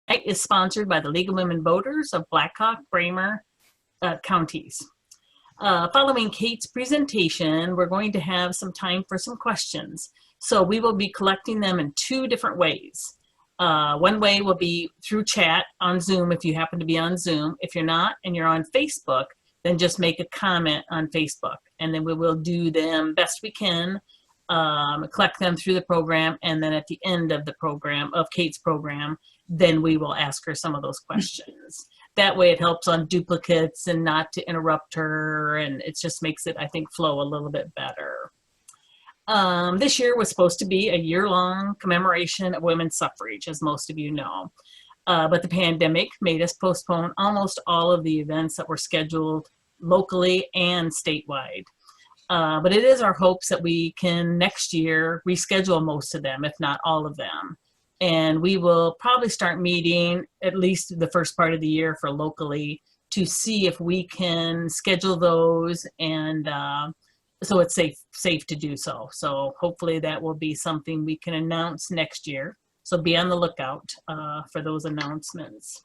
Is sponsored by the League of Women Voters of BlackHawk-Bremer counties. Following Kate's presentation, we're going to have some time for some questions. So we will be collecting them in two different ways. One way will be through chat on Zoom if you happen to be on Zoom. If you're not and you're on Facebook, then just make a comment on Facebook, and then we will do them best we can, collect them through the program, and then at the end of the program, of Kate's program, then we will ask her some of those questions. That way it helps on duplicates and not to interrupt her, and it just makes it, I think, flow a little bit better. This year was supposed to be a year-long commemoration of women's suffrage, as most of you know. But the pandemic made us postpone almost all of the events that were scheduled locally and statewide. But it is our hopes that we can next year reschedule most of them, if not all of them. And we will probably start meeting at least the first part of the year for locally to see if we can schedule those, and so it's safe to do so. So hopefully that will be something we can announce next year. So be on the lookout for those announcements.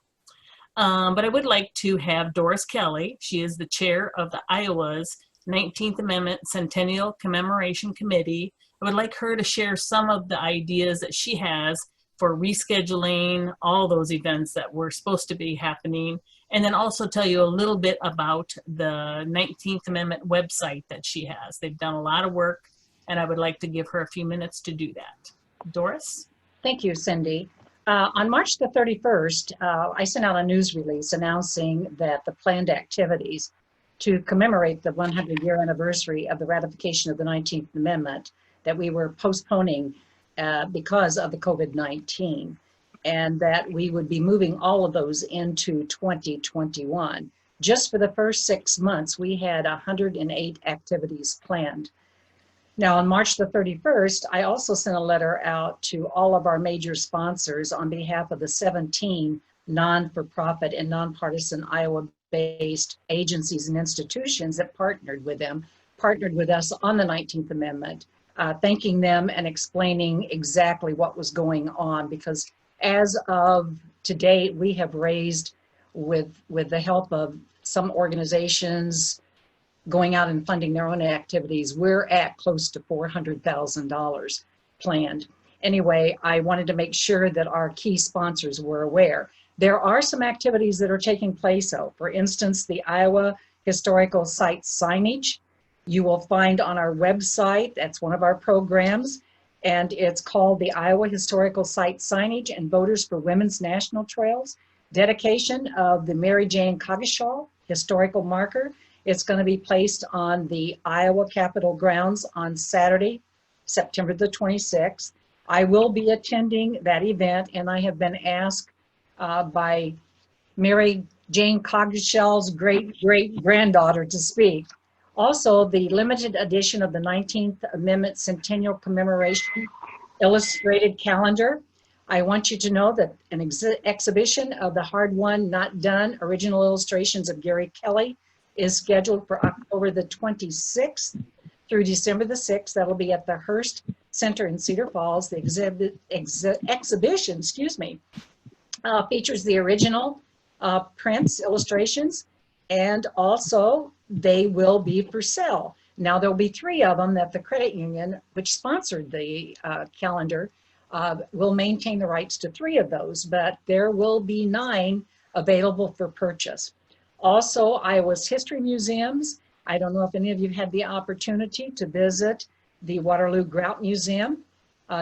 But I would like to have Doris Kelly. She is the chair of the Iowa's 19th Amendment Centennial Commemoration Committee. I would like her to share some of the ideas that she has for rescheduling all those events that were supposed to be happening, and then also tell you a little bit about the 19th Amendment website that she has. They've done a lot of work, and I would like to give her a few minutes to do that. Doris? Thank you, Cindy. On March the 31st, I sent out a news release announcing that the planned activities to commemorate the 100-year anniversary of the ratification of the 19th Amendment that we were postponing because of the COVID-19, and that we would be moving all of those into 2021. Just for the first 6 months, we had 108 activities planned. Now, on March the 31st, I also sent a letter out to all of our major sponsors on behalf of the 17 non-for-profit and nonpartisan Iowa-based agencies and institutions that partnered with us on the 19th Amendment, thanking them and explaining exactly what was going on, because as of today, we have raised, with the help of some organizations going out and funding their own activities, we're at close to $400,000 planned. Anyway, I wanted to make sure that our key sponsors were aware. There are some activities that are taking place, though. For instance, the Iowa Historical Site signage, you will find on our website. That's one of our programs, and it's called the Iowa Historical Site Signage and Voters for Women's National Trails. Dedication of the Mary Jane Coggeshall historical marker. It's going to be placed on the Iowa Capitol grounds on Saturday, September the 26th. I will be attending that event, and I have been asked by Mary Jane Coggeshall's great-great-granddaughter to speak. Also, the limited edition of the 19th Amendment Centennial Commemoration Illustrated Calendar. I want you to know that an exhibition of the Hard Won, Not Done original illustrations of Gary Kelly is scheduled for October the 26th through December the 6th. That'll be at the Hearst Center in Cedar Falls. The exhibition, features the original prints, illustrations, and also they will be for sale. Now, there'll be 3 of them that the credit union, which sponsored the calendar, will maintain the rights to 3 of those, but there will be 9 available for purchase. Also, Iowa's history museums. I don't know if any of you had the opportunity to visit the Waterloo Grout Museum.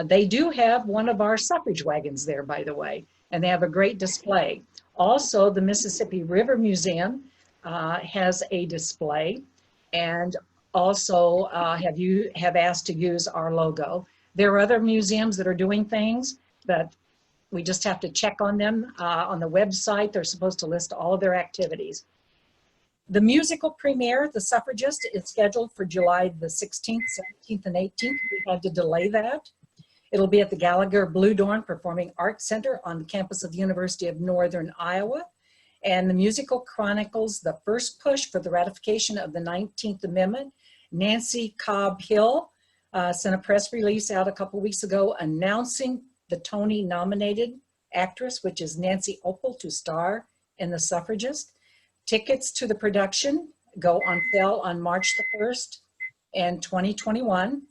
They do have one of our suffrage wagons there, by the way, and they have a great display. Also, the Mississippi River Museum has a display, and also have asked to use our logo. There are other museums that are doing things, but we just have to check on them. On the website, they're supposed to list all of their activities. The musical premiere, The Suffragist, is scheduled for July the 16th, 17th, and 18th. We had to delay that. It'll be at the Gallagher Bluedorn Performing Arts Center on the campus of the University of Northern Iowa. And the musical chronicles the first push for the ratification of the 19th Amendment. Nancy Cobb Hill sent a press release out a couple weeks ago announcing the Tony-nominated actress, which is Nancy Opel, to star in The Suffragist. Tickets to the production go on sale on March the 1st in 2021.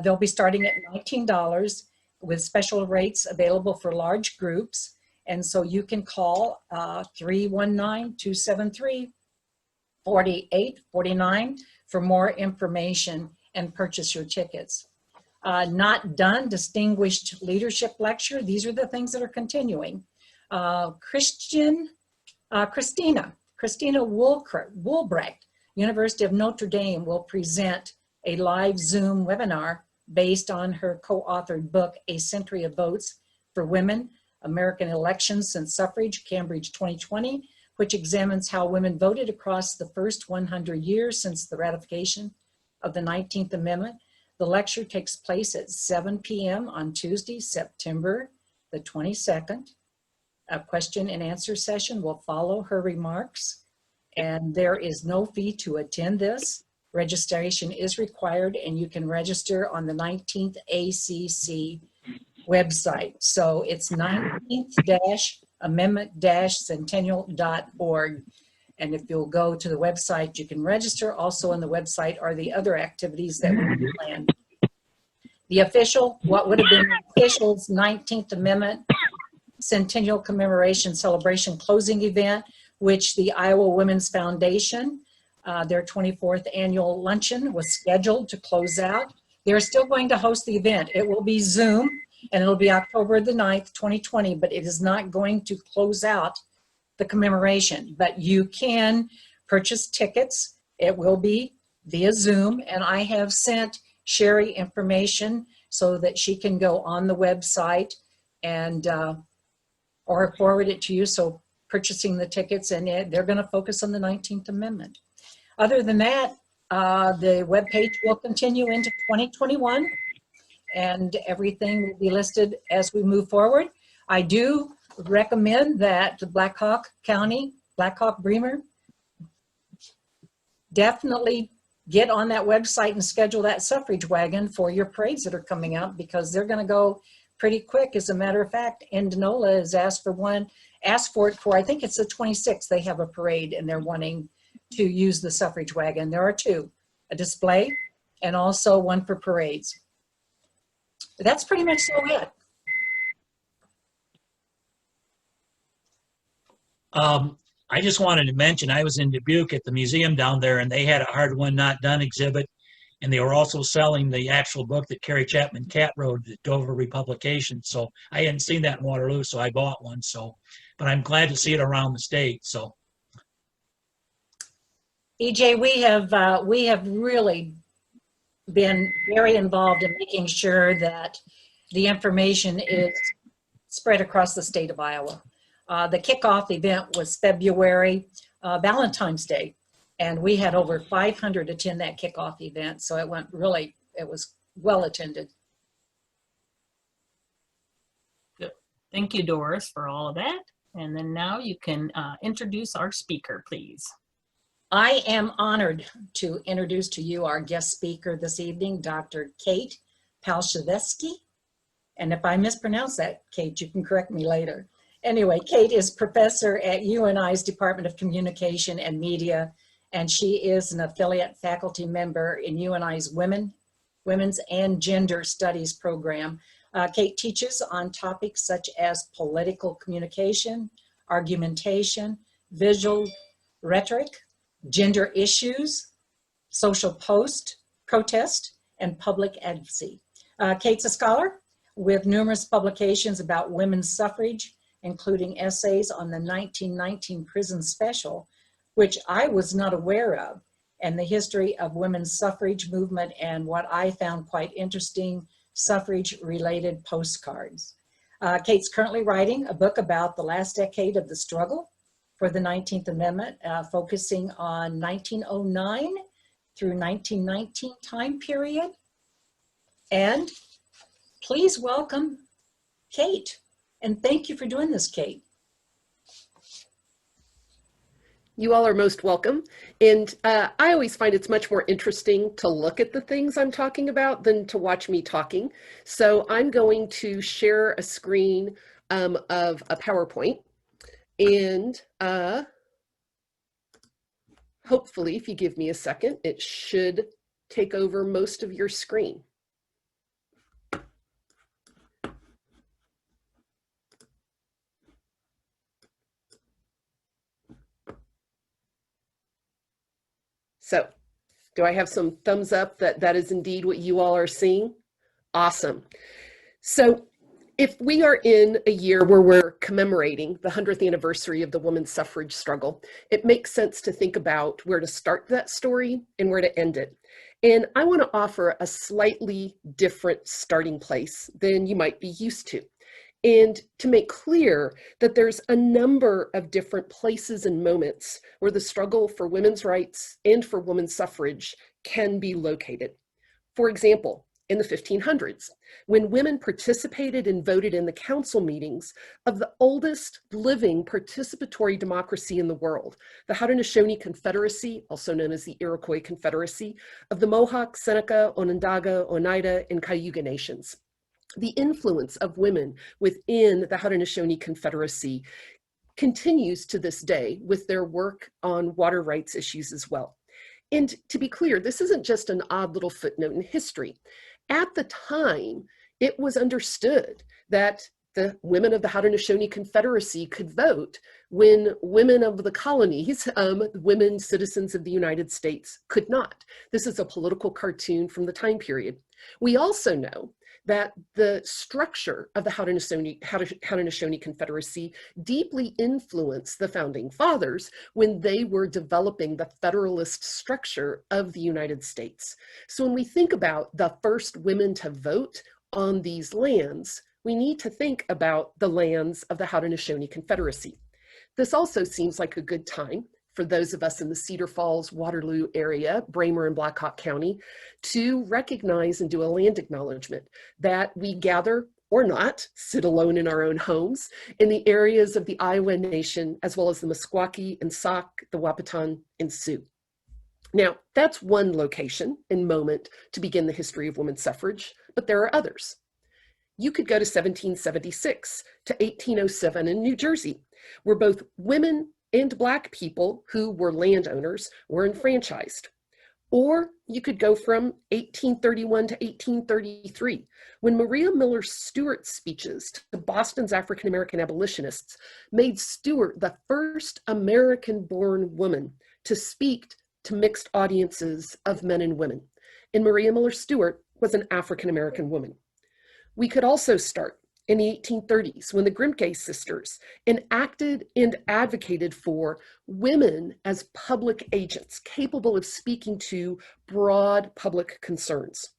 They'll be starting at $19 with special rates available for large groups. And so you can call 319-273-4849 for more information and purchase your tickets. Not done, distinguished leadership lecture. These are the things that are continuing. Christina Woolbrecht, University of Notre Dame, will present a live Zoom webinar based on her co-authored book, A Century of Votes for Women, American Elections Since Suffrage, Cambridge 2020, which examines how women voted across the first 100 years since the ratification of the 19th Amendment. The lecture takes place at 7 p.m. on Tuesday, September the 22nd. A question and answer session will follow her remarks, and there is no fee to attend this. Registration is required, and you can register on the 19th ACC website. So it's 19th-amendment-centennial.org. And if you'll go to the website, you can register. Also on the website are the other activities that we planned. The official, what would have been the official's 19th Amendment Centennial Commemoration Celebration closing event, which the Iowa Women's Foundation, their 24th annual luncheon was scheduled to close out. They're still going to host the event. It will be Zoom, and it'll be October the 9th, 2020, but it is not going to close out the commemoration. But you can purchase tickets. It will be via Zoom, and I have sent Sherry information so that she can go on the website and or forward it to you. So purchasing the tickets, and they're going to focus on the 19th Amendment. Other than that, the webpage will continue into 2021, and everything will be listed as we move forward. I do recommend that the BlackHawk-Bremer, definitely get on that website and schedule that suffrage wagon for your parades that are coming out, because they're going to go pretty quick. As a matter of fact, Indianola has asked for it for, I think it's the 26th. They have a parade and they're wanting to use the suffrage wagon. There are two, a display and also one for parades. That's pretty much so it. I just wanted to mention, I was in Dubuque at the museum down there, and they had a Hard Won Not Done exhibit, and they were also selling the actual book that Carrie Chapman Catt wrote, the Dover Republication. So I hadn't seen that in Waterloo, so I bought one. So, but I'm glad to see it around the state. So, EJ, we have really been very involved in making sure that the information is spread across the state of Iowa. The kickoff event was February, Valentine's Day, and we had over 500 attend that kickoff event. So it was well attended. Good. Thank you, Doris, for all of that. And then now you can introduce our speaker, please. I am honored to introduce to you our guest speaker this evening, Dr. Kate Palshevsky. And if I mispronounce that, Kate, you can correct me later. Anyway, Kate is professor at UNI's Department of Communication and Media, and she is an affiliate faculty member in UNI's Women's and Gender Studies program. Kate teaches on topics such as political communication, argumentation, visual rhetoric, gender issues, social protest, and public advocacy. Kate's a scholar with numerous publications about women's suffrage, including essays on the 1919 prison special, which I was not aware of, and the history of women's suffrage movement, and what I found quite interesting, suffrage-related postcards. Kate's currently writing a book about the last decade of the struggle for the 19th Amendment, focusing on 1909 through 1919 time period. And please welcome Kate. And thank you for doing this, Kate. You all are most welcome. And I always find it's much more interesting to look at the things I'm talking about than to watch me talking. So I'm going to share a screen of a PowerPoint. And hopefully, if you give me a second, it should take over most of your screen. So, do I have some thumbs up that that is indeed what you all are seeing? Awesome. So, if we are in a year where we're commemorating the 100th anniversary of the women's suffrage struggle, it makes sense to think about where to start that story and where to end it. And I want to offer a slightly different starting place than you might be used to. And to make clear that there's a number of different places and moments where the struggle for women's rights and for women's suffrage can be located. For example, in the 1500s, when women participated and voted in the council meetings of the oldest living participatory democracy in the world, the Haudenosaunee Confederacy, also known as the Iroquois Confederacy, of the Mohawk, Seneca, Onondaga, Oneida, and Cayuga nations. The influence of women within the Haudenosaunee Confederacy continues to this day with their work on water rights issues as well. And to be clear, this isn't just an odd little footnote in history. At the time, it was understood that the women of the Haudenosaunee Confederacy could vote when women of the colonies, women citizens of the United States, could not. This is a political cartoon from the time period. We also know that the structure of the Haudenosaunee Confederacy deeply influenced the founding fathers when they were developing the federalist structure of the United States. So when we think about the first women to vote on these lands, we need to think about the lands of the Haudenosaunee Confederacy. This also seems like a good time for those of us in the Cedar Falls, Waterloo area, Bremer and Blackhawk County, to recognize and do a land acknowledgement that we gather or not, sit alone in our own homes, in the areas of the Iowa Nation, as well as the Meskwaki and Sauk, the Wahpeton and Sioux. Now, that's one location and moment to begin the history of women's suffrage, but there are others. You could go to 1776 to 1807 in New Jersey, where both women and Black people who were landowners were enfranchised. Or you could go from 1831 to 1833, when Maria Miller Stewart's speeches to Boston's African-American abolitionists made Stewart the first American-born woman to speak to mixed audiences of men and women. And Maria Miller Stewart was an African-American woman. We could also start in the 1830s, when the Grimke sisters enacted and advocated for women as public agents capable of speaking to broad public concerns.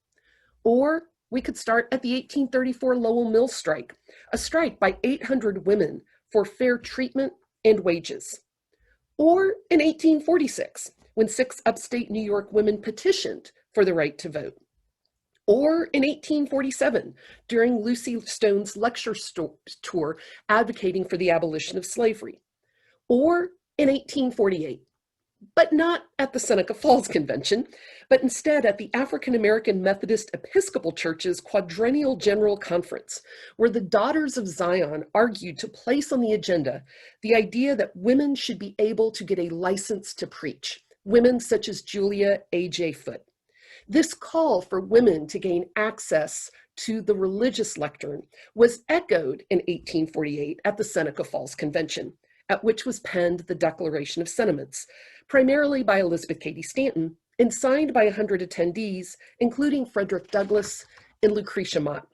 Or we could start at the 1834 Lowell Mill strike, a strike by 800 women for fair treatment and wages. Or in 1846, when 6 upstate New York women petitioned for the right to vote. Or in 1847, during Lucy Stone's lecture tour advocating for the abolition of slavery. Or in 1848, but not at the Seneca Falls Convention, but instead at the African American Methodist Episcopal Church's Quadrennial General Conference, where the Daughters of Zion argued to place on the agenda the idea that women should be able to get a license to preach, women such as Julia A.J. Foote. This call for women to gain access to the religious lectern was echoed in 1848 at the Seneca Falls Convention, at which was penned the Declaration of Sentiments, primarily by Elizabeth Cady Stanton, and signed by 100 attendees, including Frederick Douglass and Lucretia Mott.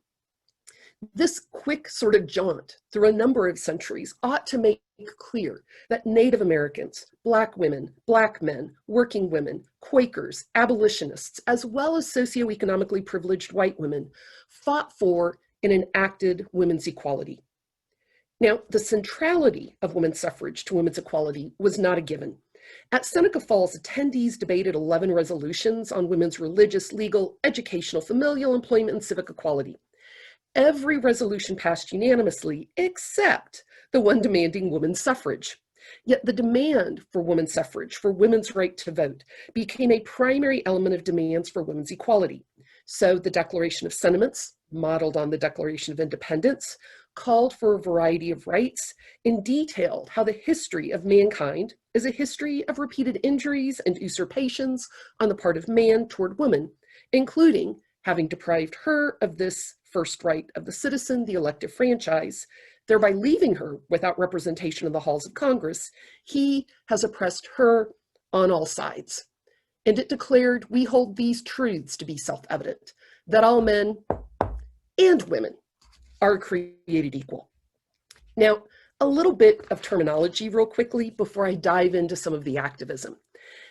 This quick sort of jaunt through a number of centuries ought to make clear that Native Americans, Black women, Black men, working women, Quakers, abolitionists, as well as socioeconomically privileged white women fought for and enacted women's equality. Now, the centrality of women's suffrage to women's equality was not a given. At Seneca Falls, attendees debated 11 resolutions on women's religious, legal, educational, familial, employment, and civic equality. Every resolution passed unanimously, except the one demanding women's suffrage. Yet the demand for women's suffrage, for women's right to vote, became a primary element of demands for women's equality. So the Declaration of Sentiments, modeled on the Declaration of Independence, called for a variety of rights and detailed how the history of mankind is a history of repeated injuries and usurpations on the part of man toward woman, including having deprived her of this first right of the citizen, the elective franchise, thereby leaving her without representation in the halls of Congress. He has oppressed her on all sides. And it declared, we hold these truths to be self-evident, that all men and women are created equal. Now, a little bit of terminology real quickly before I dive into some of the activism.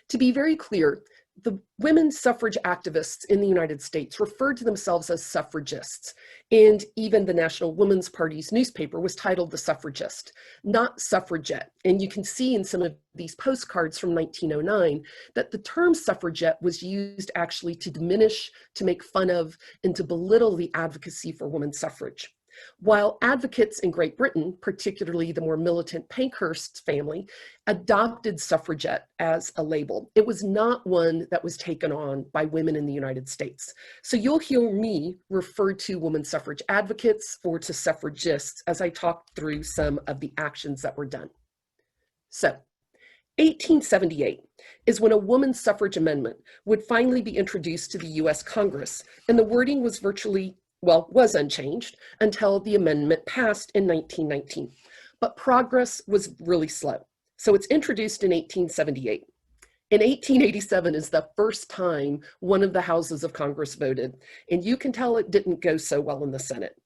To be very clear, the women's suffrage activists in the United States referred to themselves as suffragists, and even the National Woman's Party's newspaper was titled The Suffragist, not suffragette. And you can see in some of these postcards from 1909 that the term suffragette was used actually to diminish, to make fun of, and to belittle the advocacy for women's suffrage. While advocates in Great Britain, particularly the more militant Pankhurst family, adopted suffragette as a label, it was not one that was taken on by women in the United States. So you'll hear me refer to women suffrage advocates or to suffragists as I talk through some of the actions that were done. So 1878 is when a woman's suffrage amendment would finally be introduced to the US Congress, and the wording was was unchanged until the amendment passed in 1919. But progress was really slow. So it's introduced in 1878. In 1887 is the first time one of the houses of Congress voted, and you can tell it didn't go so well in the Senate.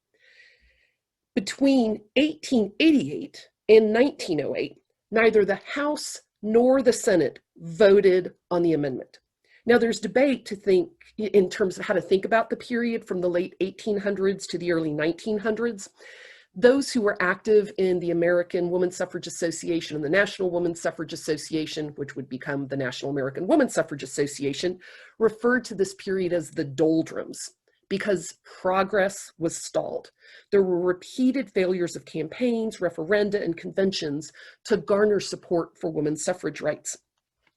Between 1888 and 1908, neither the House nor the Senate voted on the amendment. Now, there's debate to think in terms of how to think about the period from the late 1800s to the early 1900s. Those who were active in the American Women's Suffrage Association and the National Women's Suffrage Association, which would become the National American Women's Suffrage Association, referred to this period as the doldrums because progress was stalled. There were repeated failures of campaigns, referenda, and conventions to garner support for women's suffrage rights.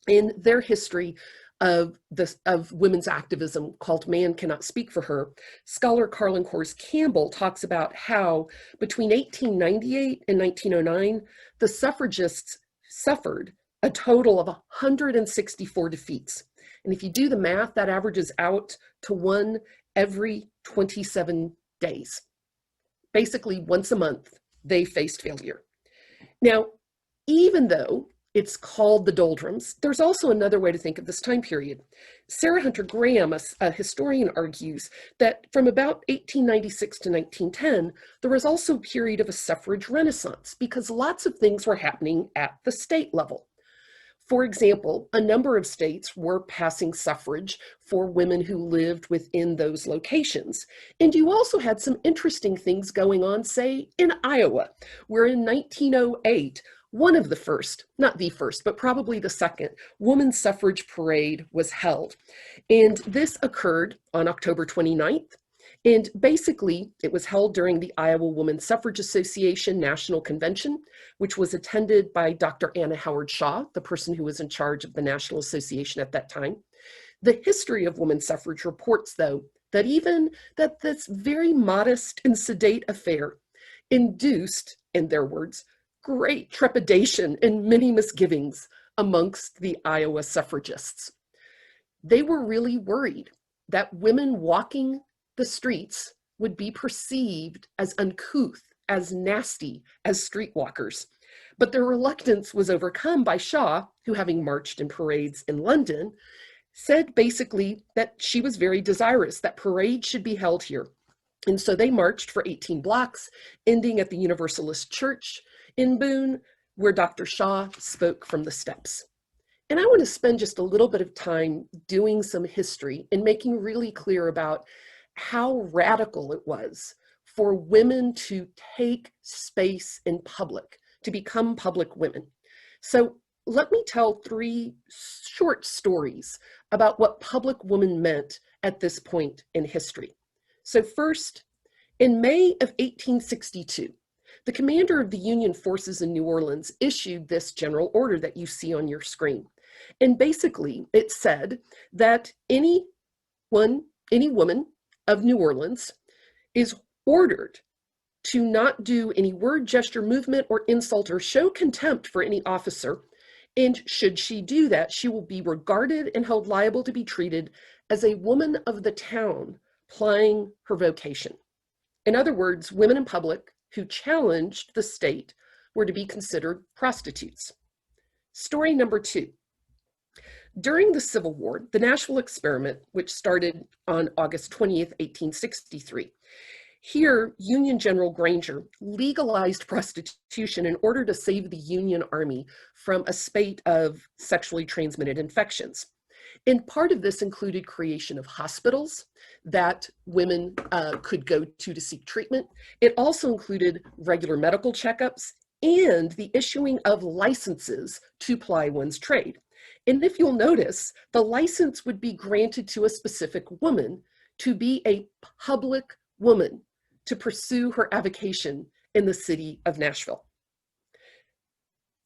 In their history of women's activism called Man Cannot Speak for Her, scholar Carlin Cors Campbell talks about how between 1898 and 1909, the suffragists suffered a total of 164 defeats. And if you do the math, that averages out to one every 27 days. Basically, once a month, they faced failure. Now, even though it's called the doldrums, there's also another way to think of this time period. Sarah Hunter Graham, a historian, argues that from about 1896 to 1910, there was also a period of a suffrage renaissance because lots of things were happening at the state level. For example, a number of states were passing suffrage for women who lived within those locations. And you also had some interesting things going on, say, in Iowa, where in 1908, one of the first, not the first, but probably the second, women's suffrage parade was held. And this occurred on October 29th. And basically, it was held during the Iowa Women's Suffrage Association National Convention, which was attended by Dr. Anna Howard Shaw, the person who was in charge of the National Association at that time. The history of women's suffrage reports, though, that this very modest and sedate affair induced, in their words, great trepidation and many misgivings amongst the Iowa suffragists. They were really worried that women walking the streets would be perceived as uncouth, as nasty, as streetwalkers. But their reluctance was overcome by Shaw, who, having marched in parades in London, said basically that she was very desirous that parades should be held here. And so they marched for 18 blocks, ending at the Universalist Church in Boone, where Dr. Shaw spoke from the steps. And I want to spend just a little bit of time doing some history and making really clear about how radical it was for women to take space in public, to become public women. So let me tell 3 short stories about what public woman meant at this point in history. So first, in May of 1862, the commander of the Union forces in New Orleans issued this general order that you see on your screen. And basically, it said that any woman of New Orleans is ordered to not do any word, gesture, movement, or insult or show contempt for any officer. And should she do that, she will be regarded and held liable to be treated as a woman of the town plying her vocation. In other words, women in public who challenged the state were to be considered prostitutes. Story number 2. During the Civil War, the Nashville experiment, which started on August 20th, 1863, here, Union General Granger legalized prostitution in order to save the Union Army from a spate of sexually transmitted infections. And part of this included creation of hospitals that women could go to seek treatment. It also included regular medical checkups and the issuing of licenses to ply one's trade. And if you'll notice, the license would be granted to a specific woman to be a public woman, to pursue her avocation in the city of Nashville.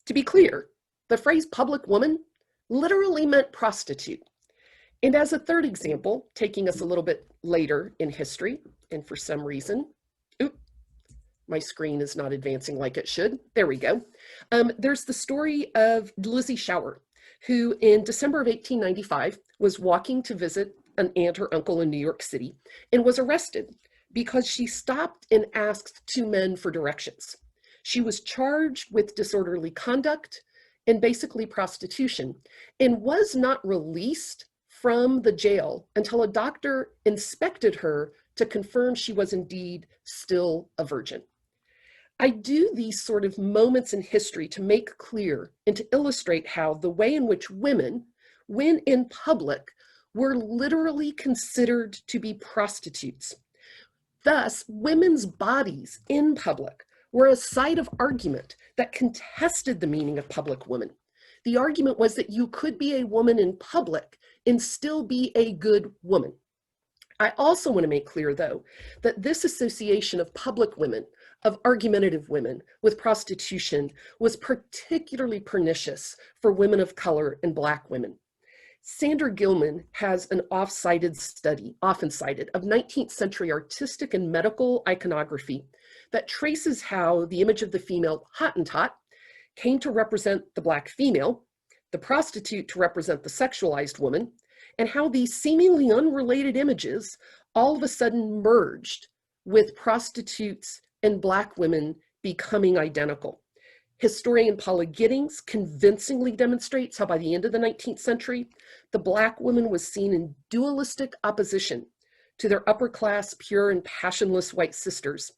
To be clear, the phrase public woman literally meant prostitute. And as a third example, taking us a little bit later in history, and for some reason, my screen is not advancing like it should. There we go. There's the story of Lizzie Shower, who in December of 1895 was walking to visit an aunt or uncle in New York City and was arrested because she stopped and asked 2 men for directions. She was charged with disorderly conduct and basically prostitution, and was not released from the jail until a doctor inspected her to confirm she was indeed still a virgin. I do these sort of moments in history to make clear and to illustrate how the way in which women, when in public, were literally considered to be prostitutes. Thus, women's bodies in public were a site of argument that contested the meaning of public woman. The argument was that you could be a woman in public and still be a good woman. I also want to make clear, though, that this association of public women, of argumentative women, with prostitution was particularly pernicious for women of color and Black women. Sandra Gilman has an often cited, of 19th century artistic and medical iconography that traces how the image of the female Hottentot came to represent the Black female, the prostitute to represent the sexualized woman, and how these seemingly unrelated images all of a sudden merged with prostitutes and Black women becoming identical. Historian Paula Giddings convincingly demonstrates how by the end of the 19th century, the Black woman was seen in dualistic opposition to their upper class, pure and passionless white sisters,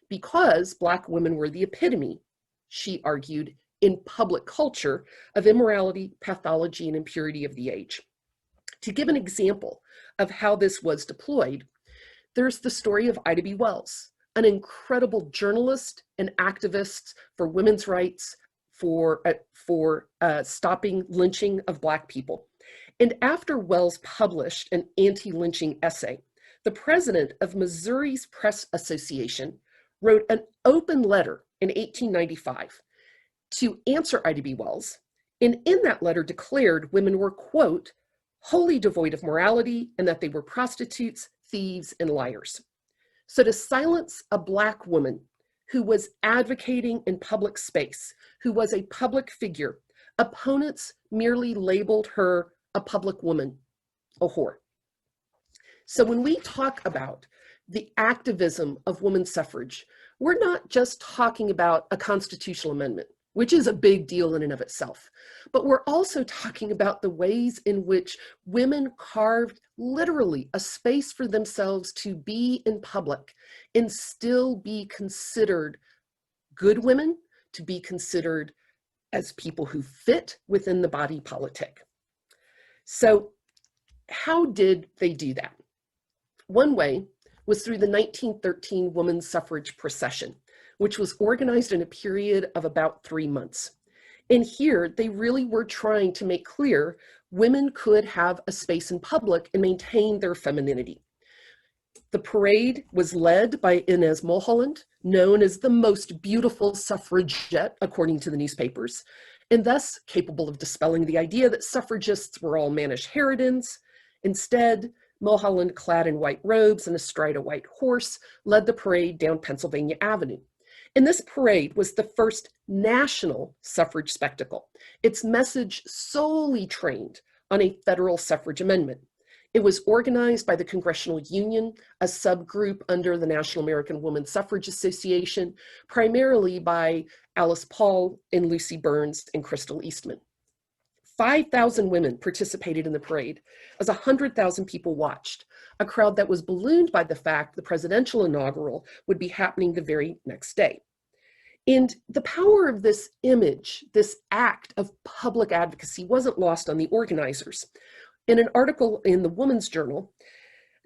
because Black women were the epitome, she argued, in public culture of immorality, pathology, and impurity of the age. To give an example of how this was deployed, there's the story of Ida B. Wells, an incredible journalist and activist for women's rights, for stopping lynching of Black people. And after Wells published an anti-lynching essay, the president of Missouri's Press Association wrote an open letter in 1895 to answer Ida B. Wells, and in that letter declared women were, quote, wholly devoid of morality, and that they were prostitutes, thieves, and liars. So to silence a Black woman who was advocating in public space, who was a public figure, opponents merely labeled her a public woman, a whore. So when we talk about the activism of women's suffrage, we're not just talking about a constitutional amendment, which is a big deal in and of itself, but we're also talking about the ways in which women carved literally a space for themselves to be in public and still be considered good women, to be considered as people who fit within the body politic. So how did they do that? One way was through the 1913 Women's Suffrage Procession, which was organized in a period of about 3 months. And here they really were trying to make clear women could have a space in public and maintain their femininity. The parade was led by Inez Mulholland, known as the most beautiful suffragette, according to the newspapers, and thus capable of dispelling the idea that suffragists were all mannish harridans. Instead, Mulholland, clad in white robes and astride a white horse, led the parade down Pennsylvania Avenue. And this parade was the first national suffrage spectacle, its message solely trained on a federal suffrage amendment. It was organized by the Congressional Union, a subgroup under the National American Woman Suffrage Association, primarily by Alice Paul and Lucy Burns and Crystal Eastman. 5,000 women participated in the parade as 100,000 people watched, a crowd that was ballooned by the fact the presidential inaugural would be happening the very next day. And the power of this image, this act of public advocacy, wasn't lost on the organizers. In an article in the Woman's Journal,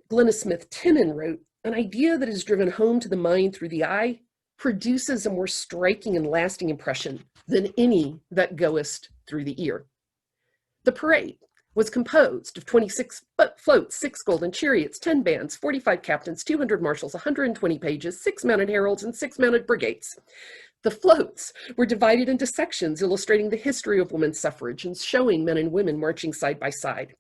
Glenna Smith Timon wrote, "An idea that is driven home to the mind through the eye produces a more striking and lasting impression than any that goest through the ear." The parade was composed of 26 floats, 6 golden chariots, 10 bands, 45 captains, 200 marshals, 120 pages, 6 mounted heralds, and 6 mounted brigades. The floats were divided into sections illustrating the history of women's suffrage and showing men and women marching side by side.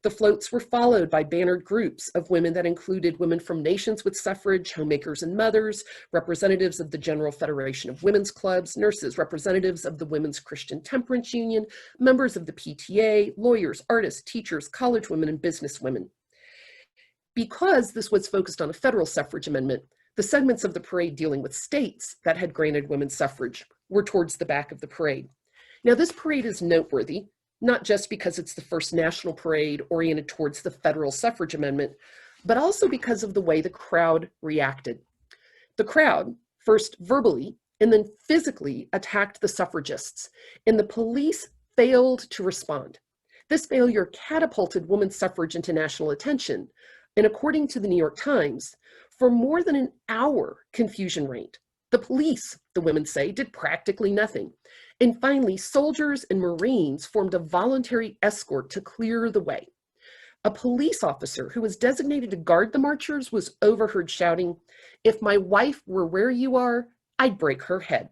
The floats were followed by bannered groups of women that included women from nations with suffrage, homemakers and mothers, representatives of the General Federation of Women's Clubs, nurses, representatives of the Women's Christian Temperance Union, members of the PTA, lawyers, artists, teachers, college women, and business women. Because this was focused on a federal suffrage amendment, the segments of the parade dealing with states that had granted women's suffrage were towards the back of the parade. Now, this parade is noteworthy, not just because it's the first national parade oriented towards the federal suffrage amendment, but also because of the way the crowd reacted. The crowd, first verbally and then physically, attacked the suffragists, and the police failed to respond. This failure catapulted women's suffrage into national attention, and according to the New York Times, for more than an hour, confusion reigned. The police, the women say, did practically nothing. And finally, soldiers and Marines formed a voluntary escort to clear the way. A police officer who was designated to guard the marchers was overheard shouting, "If my wife were where you are, I'd break her head."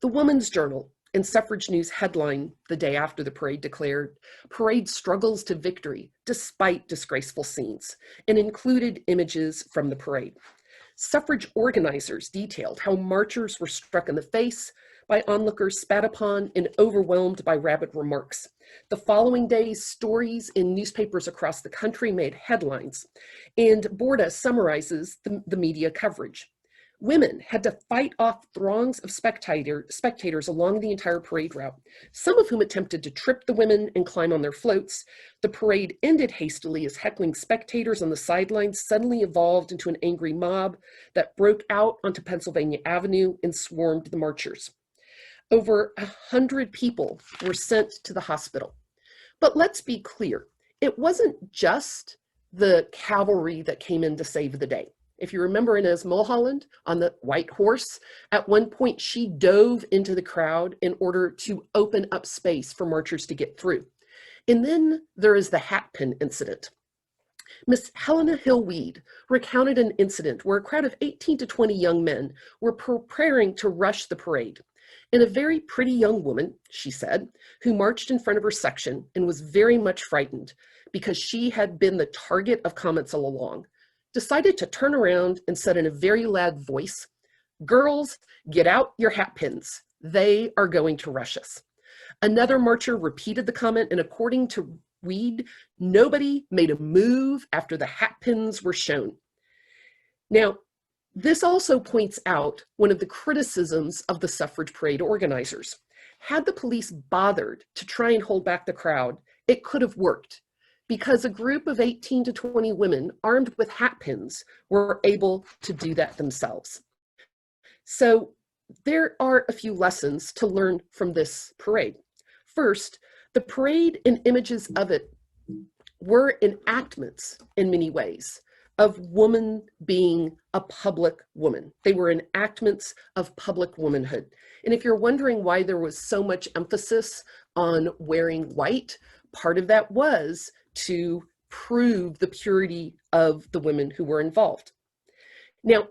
The Woman's Journal and Suffrage News headline the day after the parade declared, "Parade struggles to victory despite disgraceful scenes," and included images from the parade. Suffrage organizers detailed how marchers were struck in the face by onlookers, spat upon, and overwhelmed by rabid remarks. The following days, stories in newspapers across the country made headlines, and Borda summarizes the media coverage. Women had to fight off throngs of spectators along the entire parade route, some of whom attempted to trip the women and climb on their floats. The parade ended hastily as heckling spectators on the sidelines suddenly evolved into an angry mob that broke out onto Pennsylvania Avenue and swarmed the marchers. Over 100 people were sent to the hospital. But let's be clear, it wasn't just the cavalry that came in to save the day. If you remember Inez Mulholland on the white horse, at one point she dove into the crowd in order to open up space for marchers to get through. And then there is the hat pin incident. Miss Helena Hill Weed recounted an incident where a crowd of 18 to 20 young men were preparing to rush the parade. And a very pretty young woman, she said, who marched in front of her section and was very much frightened because she had been the target of comments all along, decided to turn around and said in a very loud voice, "Girls, get out your hat pins. They are going to rush us." Another marcher repeated the comment, and according to Weed, nobody made a move after the hat pins were shown. Now, this also points out one of the criticisms of the suffrage parade organizers. Had the police bothered to try and hold back the crowd, it could have worked, because a group of 18 to 20 women armed with hat pins were able to do that themselves. So there are a few lessons to learn from this parade. First, the parade and images of it were enactments in many ways of woman being a public woman. They were enactments of public womanhood. And if you're wondering why there was so much emphasis on wearing white, part of that was to prove the purity of the women who were involved. Now,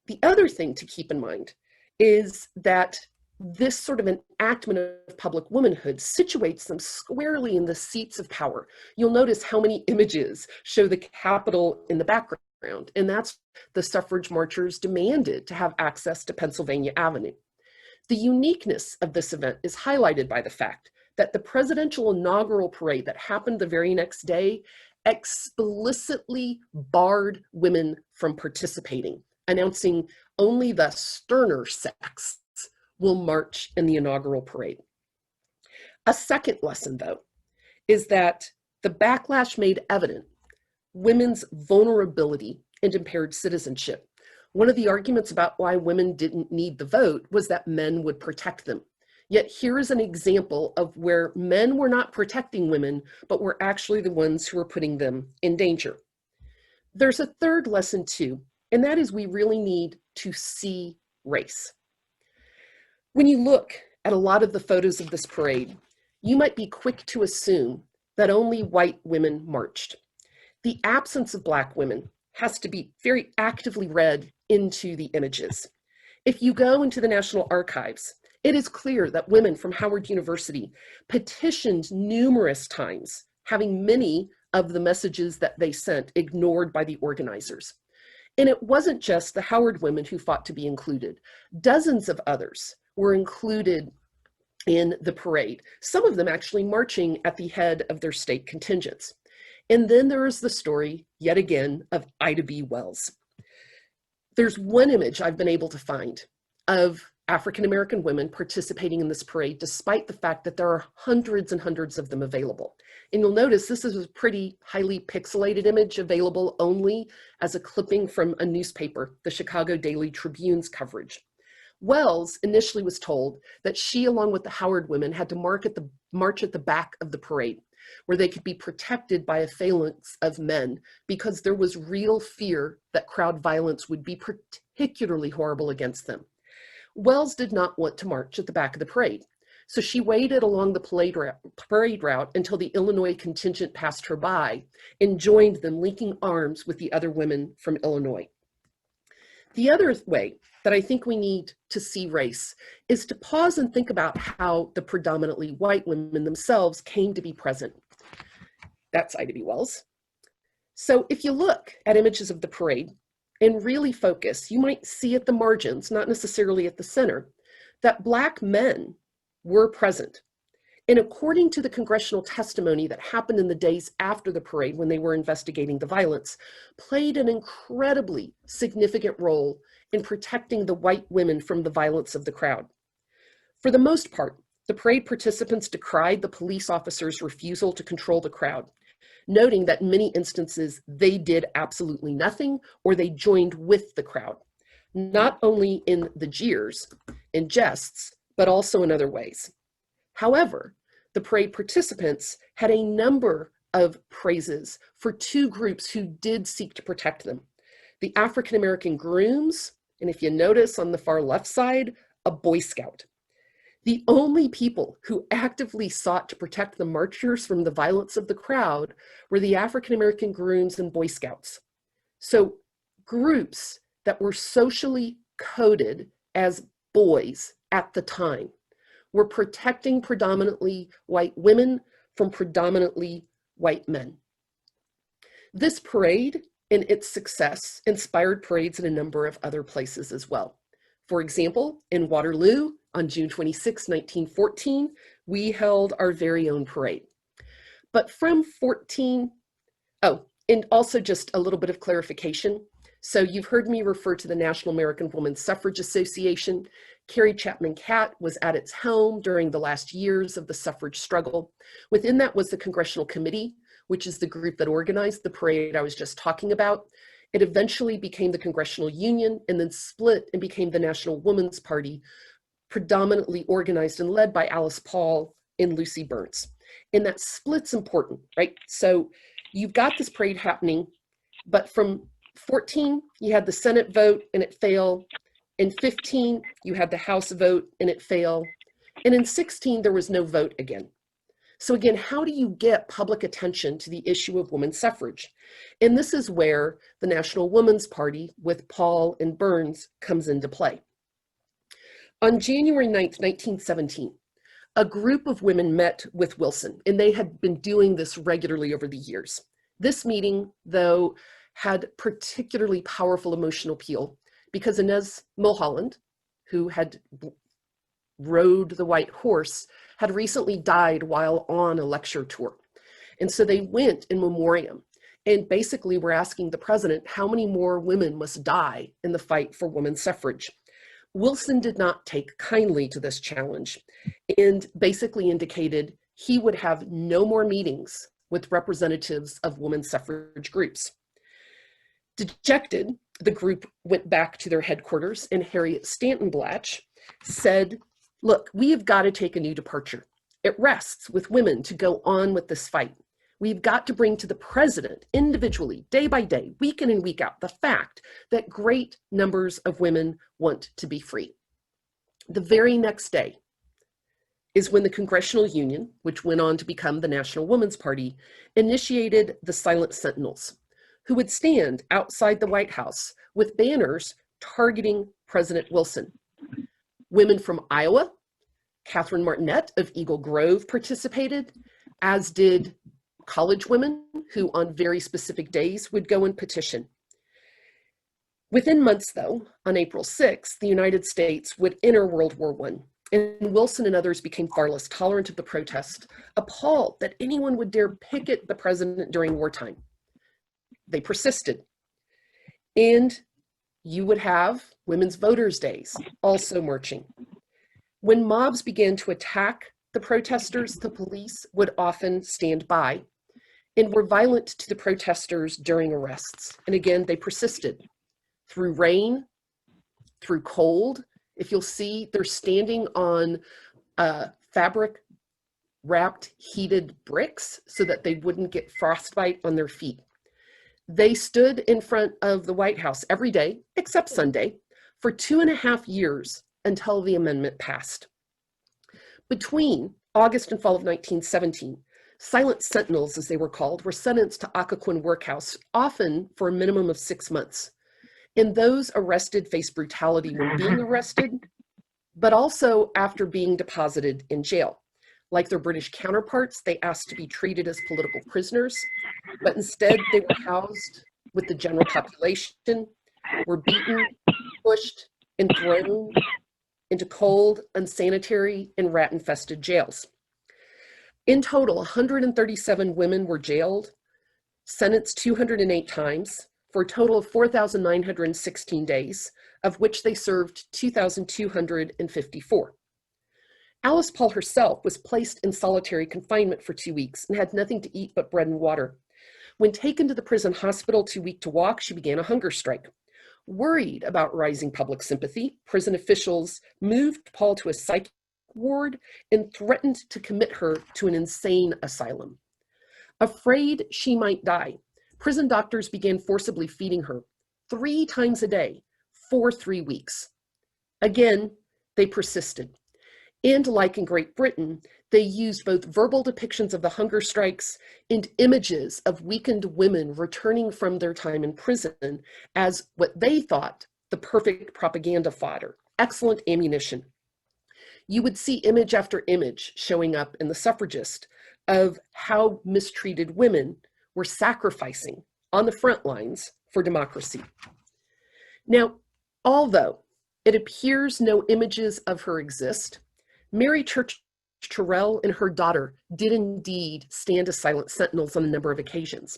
the other thing to keep in mind is that this sort of enactment of public womanhood situates them squarely in the seats of power. You'll notice how many images show the Capitol in the background, and that's the suffrage marchers demanded to have access to Pennsylvania Avenue. The uniqueness of this event is highlighted by the fact that the presidential inaugural parade that happened the very next day explicitly barred women from participating, announcing only the sterner sex will march in the inaugural parade. A second lesson, though, is that the backlash made evident women's vulnerability and impaired citizenship. One of the arguments about why women didn't need the vote was that men would protect them. Yet here is an example of where men were not protecting women, but were actually the ones who were putting them in danger. There's a third lesson too, and that is we really need to see race. When you look at a lot of the photos of this parade, you might be quick to assume that only white women marched. The absence of Black women has to be very actively read into the images. If you go into the National Archives, it is clear that women from Howard University petitioned numerous times, having many of the messages that they sent ignored by the organizers. And it wasn't just the Howard women who fought to be included. Dozens of others were included in the parade, some of them actually marching at the head of their state contingents. And then there is the story, yet again, of Ida B. Wells. There's one image I've been able to find of African-American women participating in this parade, despite the fact that there are hundreds and hundreds of them available. And you'll notice this is a pretty highly pixelated image available only as a clipping from a newspaper, the Chicago Daily Tribune's coverage. Wells initially was told that she, along with the Howard women, had to march at the back of the parade, where they could be protected by a phalanx of men, because there was real fear that crowd violence would be particularly horrible against them. Wells did not want to march at the back of the parade, so she waited along the parade route until the Illinois contingent passed her by and joined them, linking arms with the other women from Illinois. The other way that I think we need to see race is to pause and think about how the predominantly white women themselves came to be present. That's Ida B. Wells. So if you look at images of the parade and really focus, you might see at the margins, not necessarily at the center, that Black men were present. And according to the congressional testimony that happened in the days after the parade, when they were investigating the violence, played an incredibly significant role in protecting the white women from the violence of the crowd. For the most part, the parade participants decried the police officers' refusal to control the crowd, noting that in many instances, they did absolutely nothing or they joined with the crowd, not only in the jeers and jests, but also in other ways. However, the parade participants had a number of praises for two groups who did seek to protect them. The African-American grooms, and if you notice on the far left side, a Boy Scout. The only people who actively sought to protect the marchers from the violence of the crowd were the African-American grooms and Boy Scouts. So groups that were socially coded as boys at the time were protecting predominantly white women from predominantly white men. This parade and its success inspired parades in a number of other places as well. For example, in Waterloo on June 26, 1914, we held our very own parade. But from and also just a little bit of clarification. So you've heard me refer to the National American Women's Suffrage Association. Carrie Chapman Catt was at its helm during the last years of the suffrage struggle. Within that was the Congressional Committee, which is the group that organized the parade I was just talking about. It eventually became the Congressional Union and then split and became the National Woman's Party, predominantly organized and led by Alice Paul and Lucy Burns. And that split's important, right? So you've got this parade happening, but from 14, you had the Senate vote and it failed. In 15, you had the House vote and it failed. And in 16, there was no vote again. So again, how do you get public attention to the issue of women's suffrage? And this is where the National Woman's Party with Paul and Burns comes into play. On January 9th, 1917, a group of women met with Wilson, and they had been doing this regularly over the years. This meeting, though, had particularly powerful emotional appeal because Inez Milholland, who had rode the white horse, had recently died while on a lecture tour. And so they went in memoriam and basically were asking the president how many more women must die in the fight for women's suffrage. Wilson did not take kindly to this challenge and basically indicated he would have no more meetings with representatives of women's suffrage groups. Dejected, the group went back to their headquarters, and Harriet Stanton Blatch said, "Look, we have got to take a new departure. It rests with women to go on with this fight. We've got to bring to the president individually, day by day, week in and week out, the fact that great numbers of women want to be free." The very next day is when the Congressional Union, which went on to become the National Woman's Party, initiated the Silent Sentinels, who would stand outside the White House with banners targeting President Wilson. Women from Iowa, Catherine Martinet of Eagle Grove participated, as did college women who on very specific days would go and petition. Within months, though, on April 6th, the United States would enter World War I, and Wilson and others became far less tolerant of the protest, appalled that anyone would dare picket the president during wartime. They persisted. And you would have Women's Voters' Days also marching. When mobs began to attack the protesters, the police would often stand by and were violent to the protesters during arrests. And again, they persisted through rain, through cold. If you'll see, they're standing on fabric wrapped heated bricks so that they wouldn't get frostbite on their feet. They stood in front of the White House every day, except Sunday, for 2.5 years until the amendment passed. Between August and fall of 1917, Silent Sentinels, as they were called, were sentenced to Occoquan Workhouse, often for a minimum of 6 months. And those arrested faced brutality when being arrested, but also after being deposited in jail. Like their British counterparts, they asked to be treated as political prisoners, but instead they were housed with the general population, were beaten, pushed, and thrown into cold, unsanitary, and rat-infested jails. In total, 137 women were jailed, sentenced 208 times, for a total of 4,916 days, of which they served 2,254. Alice Paul herself was placed in solitary confinement for 2 weeks and had nothing to eat but bread and water. When taken to the prison hospital too weak to walk, she began a hunger strike. Worried about rising public sympathy, prison officials moved Paul to a psych ward and threatened to commit her to an insane asylum. Afraid she might die, prison doctors began forcibly feeding her 3 times a day for 3 weeks. Again, they persisted. And like in Great Britain, they used both verbal depictions of the hunger strikes and images of weakened women returning from their time in prison as what they thought the perfect propaganda fodder, excellent ammunition. You would see image after image showing up in The Suffragist of how mistreated women were sacrificing on the front lines for democracy. Now, although it appears no images of her exist, Mary Church Terrell and her daughter did indeed stand as silent sentinels on a number of occasions.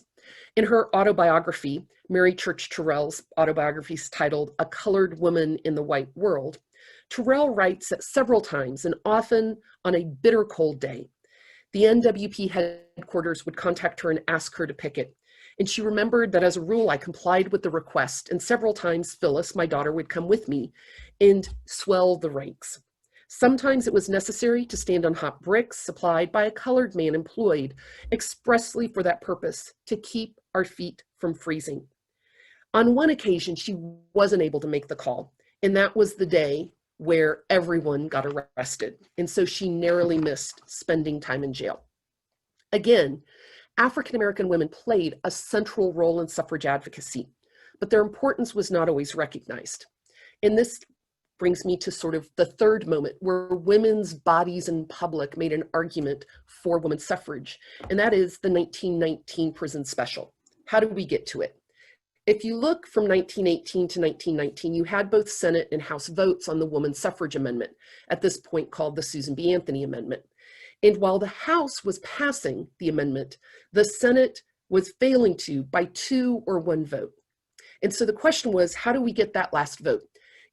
In her autobiography, Mary Church Terrell's autobiography is titled A Colored Woman in the White World, Terrell writes that several times, and often on a bitter cold day, the NWP headquarters would contact her and ask her to picket. And she remembered that as a rule, I complied with the request, and several times Phyllis, my daughter, would come with me and swell the ranks. Sometimes it was necessary to stand on hot bricks supplied by a colored man employed expressly for that purpose, to keep our feet from freezing. On one occasion, she wasn't able to make the call, and that was the day where everyone got arrested. And so she narrowly missed spending time in jail. Again, African-American women played a central role in suffrage advocacy, but their importance was not always recognized. And this brings me to sort of the third moment where women's bodies in public made an argument for women's suffrage, and that is the 1919 prison special. How did we get to it? If you look from 1918 to 1919, you had both Senate and House votes on the woman's suffrage amendment, at this point called the Susan B. Anthony Amendment. And while the House was passing the amendment, the Senate was failing to by 2 or 1 vote. And so the question was, how do we get that last vote?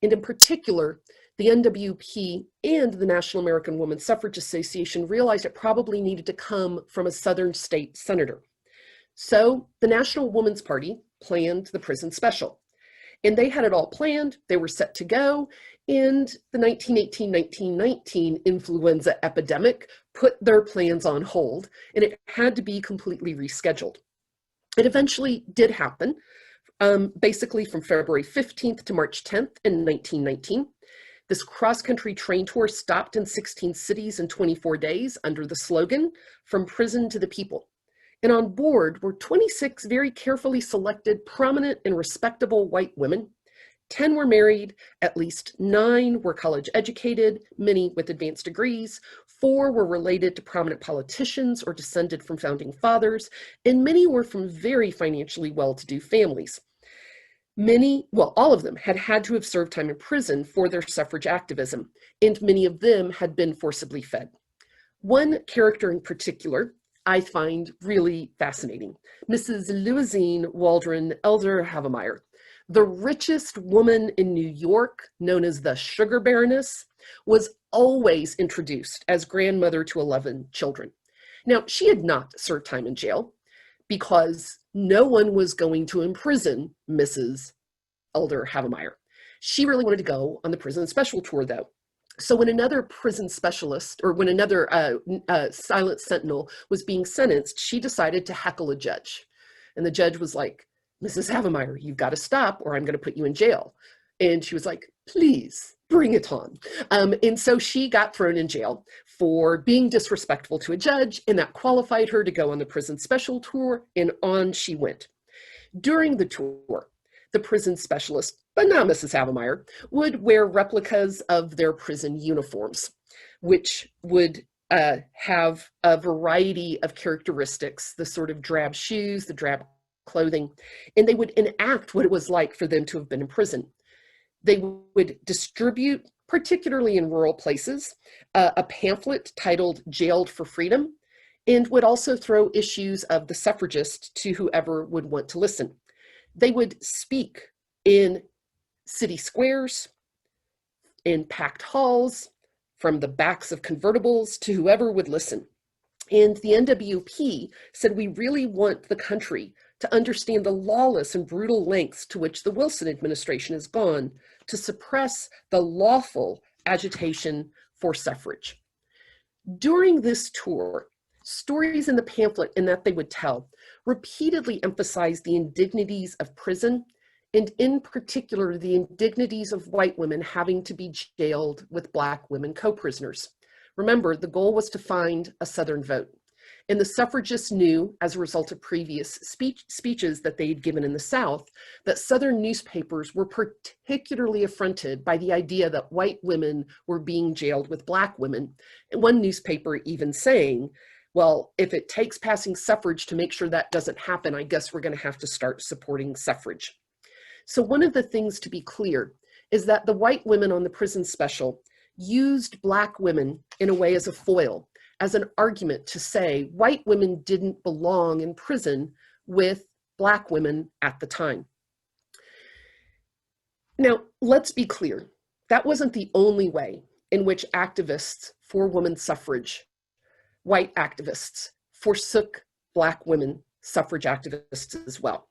And in particular, the NWP and the National American Woman Suffrage Association realized it probably needed to come from a Southern state senator. So the National Woman's Party planned the prison special. And they had it all planned, they were set to go, and the 1918-1919 influenza epidemic put their plans on hold, and it had to be completely rescheduled. It eventually did happen, basically from February 15th to March 10th in 1919. This cross-country train tour stopped in 16 cities in 24 days under the slogan, "From Prison to the People." And on board were 26 very carefully selected, prominent and respectable white women. 10 were married, at least 9 were college educated, many with advanced degrees, 4 were related to prominent politicians or descended from founding fathers, and many were from very financially well-to-do families. Many, well, all of them had had to have served time in prison for their suffrage activism, and many of them had been forcibly fed. One character in particular I find really fascinating, Mrs. Louisine Waldron Elder Havemeyer, the richest woman in New York, known as the Sugar Baroness, was always introduced as grandmother to 11 children. Now, she had not served time in jail because no one was going to imprison Mrs. Elder Havemeyer. She really wanted to go on the prison special tour, though. So when another prison specialist, or when another silent sentinel was being sentenced, she decided to heckle a judge. And the judge was like, "Mrs. Havemeyer, you've got to stop or I'm going to put you in jail." And she was like, "Please, bring it on." And so she got thrown in jail for being disrespectful to a judge, and that qualified her to go on the prison special tour, and on she went. During the tour, the prison specialist, but not Mrs. Havemeyer, would wear replicas of their prison uniforms, which would have a variety of characteristics, the sort of drab shoes, the drab clothing, and they would enact what it was like for them to have been in prison. They would distribute, particularly in rural places, a pamphlet titled "Jailed for Freedom," and would also throw issues of the suffragist to whoever would want to listen. They would speak in city squares, in packed halls, from the backs of convertibles to whoever would listen. And the NWP said, "We really want the country to understand the lawless and brutal lengths to which the Wilson administration has gone to suppress the lawful agitation for suffrage." During this tour, stories in the pamphlet and that they would tell repeatedly emphasized the indignities of prison, and in particular, the indignities of white women having to be jailed with Black women co-prisoners. Remember, the goal was to find a Southern vote. And the suffragists knew, as a result of previous speeches that they had given in the South, that Southern newspapers were particularly affronted by the idea that white women were being jailed with Black women. And one newspaper even saying, "Well, if it takes passing suffrage to make sure that doesn't happen, I guess we're going to have to start supporting suffrage." So one of the things to be clear is that the white women on the prison special used Black women in a way as a foil, as an argument to say white women didn't belong in prison with Black women at the time. Now, let's be clear, that wasn't the only way in which activists for women's suffrage, white activists, forsook Black women suffrage activists as well.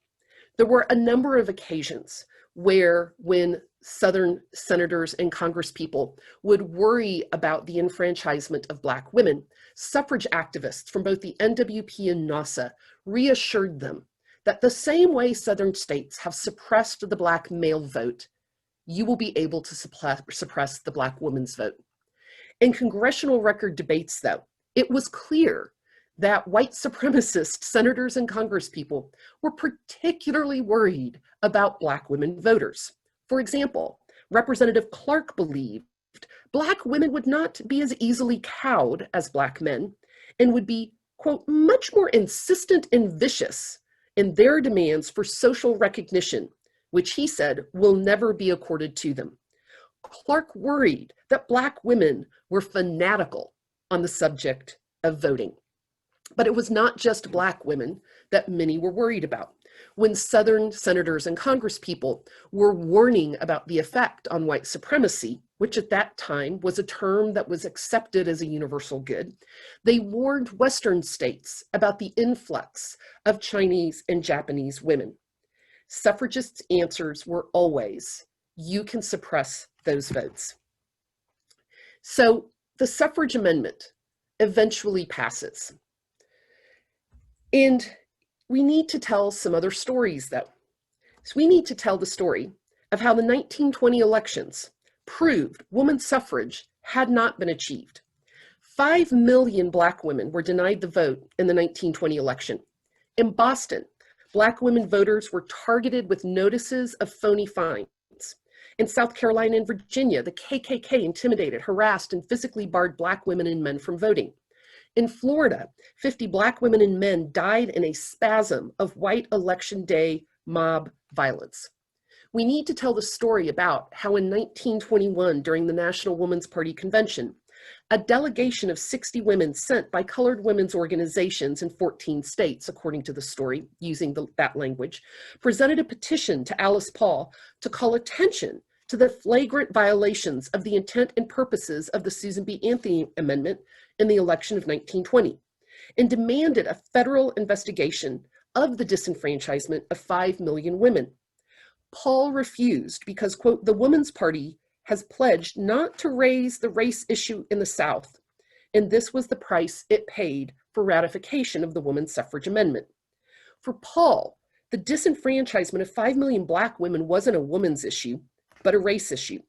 There were a number of occasions where, when Southern senators and congresspeople would worry about the enfranchisement of Black women, suffrage activists from both the NWP and NASA reassured them that the same way Southern states have suppressed the Black male vote, you will be able to suppress the Black woman's vote. In congressional record debates, though, it was clear that white supremacist senators and congresspeople were particularly worried about Black women voters. For example, Representative Clark believed Black women would not be as easily cowed as Black men and would be, quote, much more insistent and vicious in their demands for social recognition, which he said will never be accorded to them. Clark worried that Black women were fanatical on the subject of voting. But it was not just Black women that many were worried about. When Southern senators and congresspeople were warning about the effect on white supremacy, which at that time was a term that was accepted as a universal good, they warned Western states about the influx of Chinese and Japanese women. Suffragists' answers were always, you can suppress those votes. So the suffrage amendment eventually passes. And we need to tell some other stories, though. So we need to tell the story of how the 1920 elections proved women's suffrage had not been achieved. 5 million Black women were denied the vote in the 1920 election. In Boston, Black women voters were targeted with notices of phony fines. In South Carolina and Virginia, the KKK intimidated, harassed, and physically barred Black women and men from voting. In Florida, 50 Black women and men died in a spasm of white election day mob violence. We need to tell the story about how in 1921, during the National Woman's Party Convention, a delegation of 60 women sent by colored women's organizations in 14 states, according to the story, using that language, presented a petition to Alice Paul to call attention to the flagrant violations of the intent and purposes of the Susan B. Anthony Amendment in the election of 1920, and demanded a federal investigation of the disenfranchisement of 5 million women. Paul refused because, quote, the Woman's Party has pledged not to raise the race issue in the South, and this was the price it paid for ratification of the Women's Suffrage Amendment. For Paul, the disenfranchisement of 5 million Black women wasn't a woman's issue, but a race issue.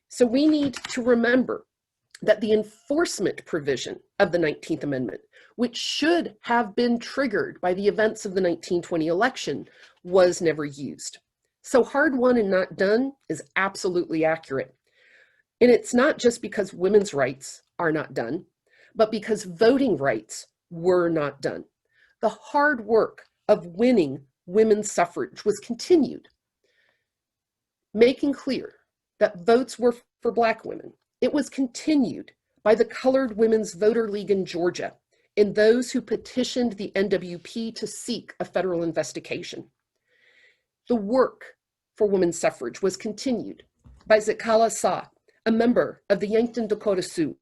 So we need to remember that the enforcement provision of the 19th Amendment, which should have been triggered by the events of the 1920 election, was never used. So hard won and not done is absolutely accurate. And it's not just because women's rights are not done, but because voting rights were not done. The hard work of winning women's suffrage was continued, making clear that votes were for Black women. It was continued by the Colored Women's Voter League in Georgia and those who petitioned the NWP to seek a federal investigation. The work for women's suffrage was continued by Zikala Sa, a member of the Yankton Dakota Sioux,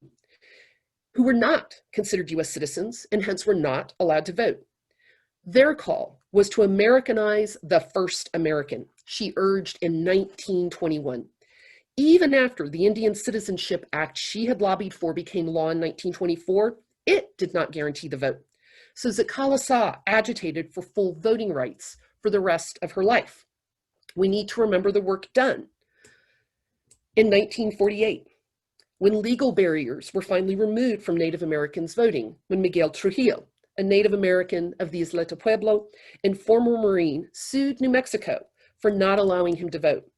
who were not considered US citizens and hence were not allowed to vote. Their call was to Americanize the first American, she urged in 1921. Even after the Indian Citizenship Act she had lobbied for became law in 1924, it did not guarantee the vote. So Zikala Sa agitated for full voting rights for the rest of her life. We need to remember the work done. In 1948, when legal barriers were finally removed from Native Americans voting, when Miguel Trujillo, a Native American of the Isleta Pueblo and former Marine, sued New Mexico for not allowing him to vote.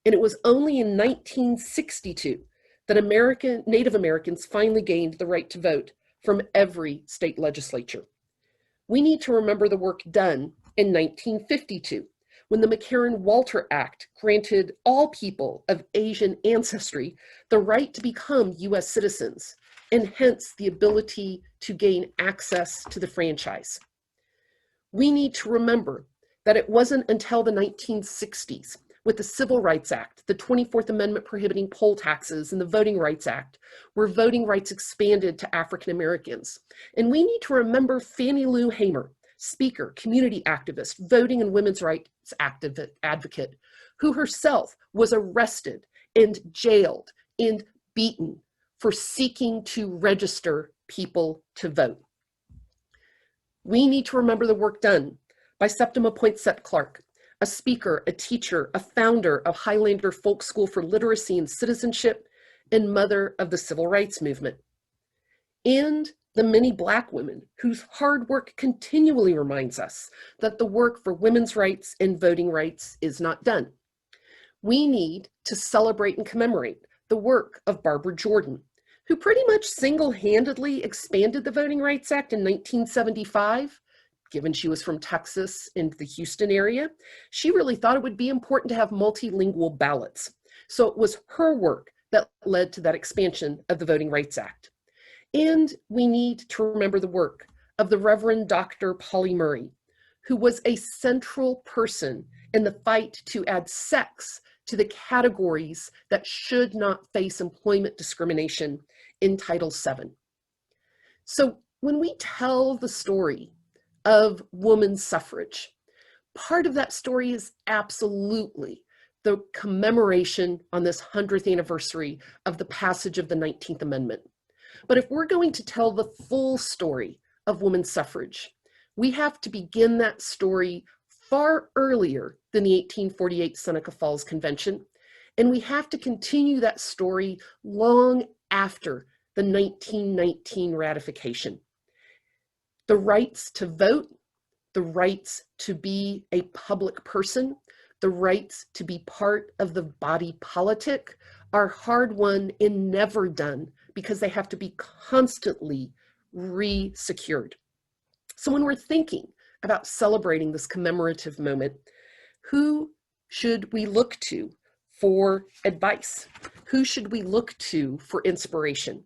And it was only in 1962 that Native Americans finally gained the right to vote from every state legislature. We need to remember the work done in 1952, when the McCarran-Walter Act granted all people of Asian ancestry the right to become US citizens, and hence the ability to gain access to the franchise. We need to remember that it wasn't until the 1960s, with the Civil Rights Act, the 24th Amendment prohibiting poll taxes, and the Voting Rights Act, where voting rights expanded to African Americans. And we need to remember Fannie Lou Hamer, speaker, community activist, voting and women's rights advocate, who herself was arrested and jailed and beaten for seeking to register people to vote. We need to remember the work done by Septima Poinsett Clark, a speaker, a teacher, a founder of Highlander Folk School for Literacy and Citizenship, and mother of the Civil Rights Movement. And the many Black women whose hard work continually reminds us that the work for women's rights and voting rights is not done. We need to celebrate and commemorate the work of Barbara Jordan, who pretty much single-handedly expanded the Voting Rights Act in 1975. Given she was from Texas and the Houston area, she really thought it would be important to have multilingual ballots. So it was her work that led to that expansion of the Voting Rights Act. And we need to remember the work of the Reverend Dr. Polly Murray, who was a central person in the fight to add sex to the categories that should not face employment discrimination in Title VII. So when we tell the story of women's suffrage, part of that story is absolutely the commemoration on this 100th anniversary of the passage of the 19th Amendment. But if we're going to tell the full story of women's suffrage, we have to begin that story far earlier than the 1848 Seneca Falls Convention, and we have to continue that story long after the 1919 ratification. The rights to vote, the rights to be a public person, the rights to be part of the body politic are hard-won and never done because they have to be constantly re-secured. So when we're thinking about celebrating this commemorative moment, who should we look to for advice? Who should we look to for inspiration?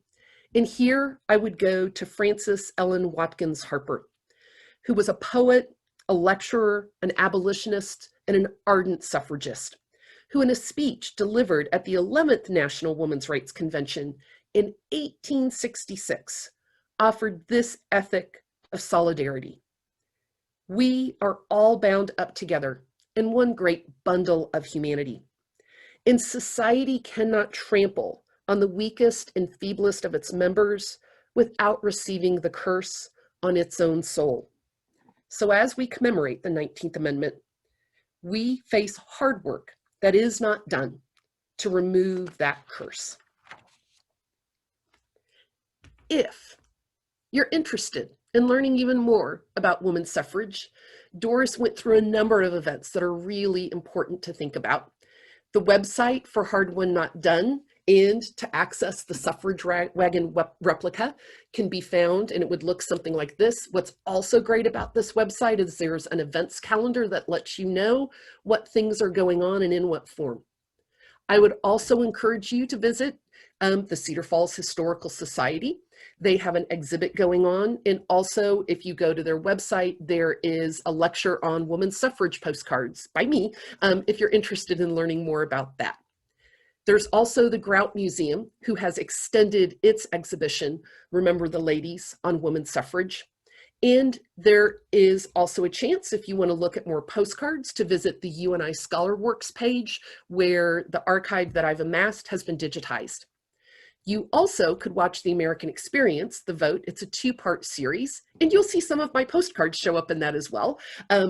And here I would go to Frances Ellen Watkins Harper, who was a poet, a lecturer, an abolitionist, and an ardent suffragist, who in a speech delivered at the 11th National Women's Rights Convention in 1866 offered this ethic of solidarity. We are all bound up together in one great bundle of humanity. And society cannot trample on the weakest and feeblest of its members without receiving the curse on its own soul. So as we commemorate the 19th Amendment, we face hard work that is not done to remove that curse. If you're interested in learning even more about women's suffrage, Doris went through a number of events that are really important to think about. The website for Hard Won Not Done and to access the suffrage wagon replica can be found, and it would look something like this. What's also great about this website is there's an events calendar that lets you know what things are going on and in what form. I would also encourage you to visit the Cedar Falls Historical Society. They have an exhibit going on, and also if you go to their website, there is a lecture on women's suffrage postcards by me, if you're interested in learning more about that. There's also the Grout Museum, who has extended its exhibition, Remember the Ladies, on women's suffrage. And there is also a chance, if you want to look at more postcards, to visit the UNI Scholar Works page, where the archive that I've amassed has been digitized. You also could watch The American Experience, The Vote. It's a two-part series, and you'll see some of my postcards show up in that as well,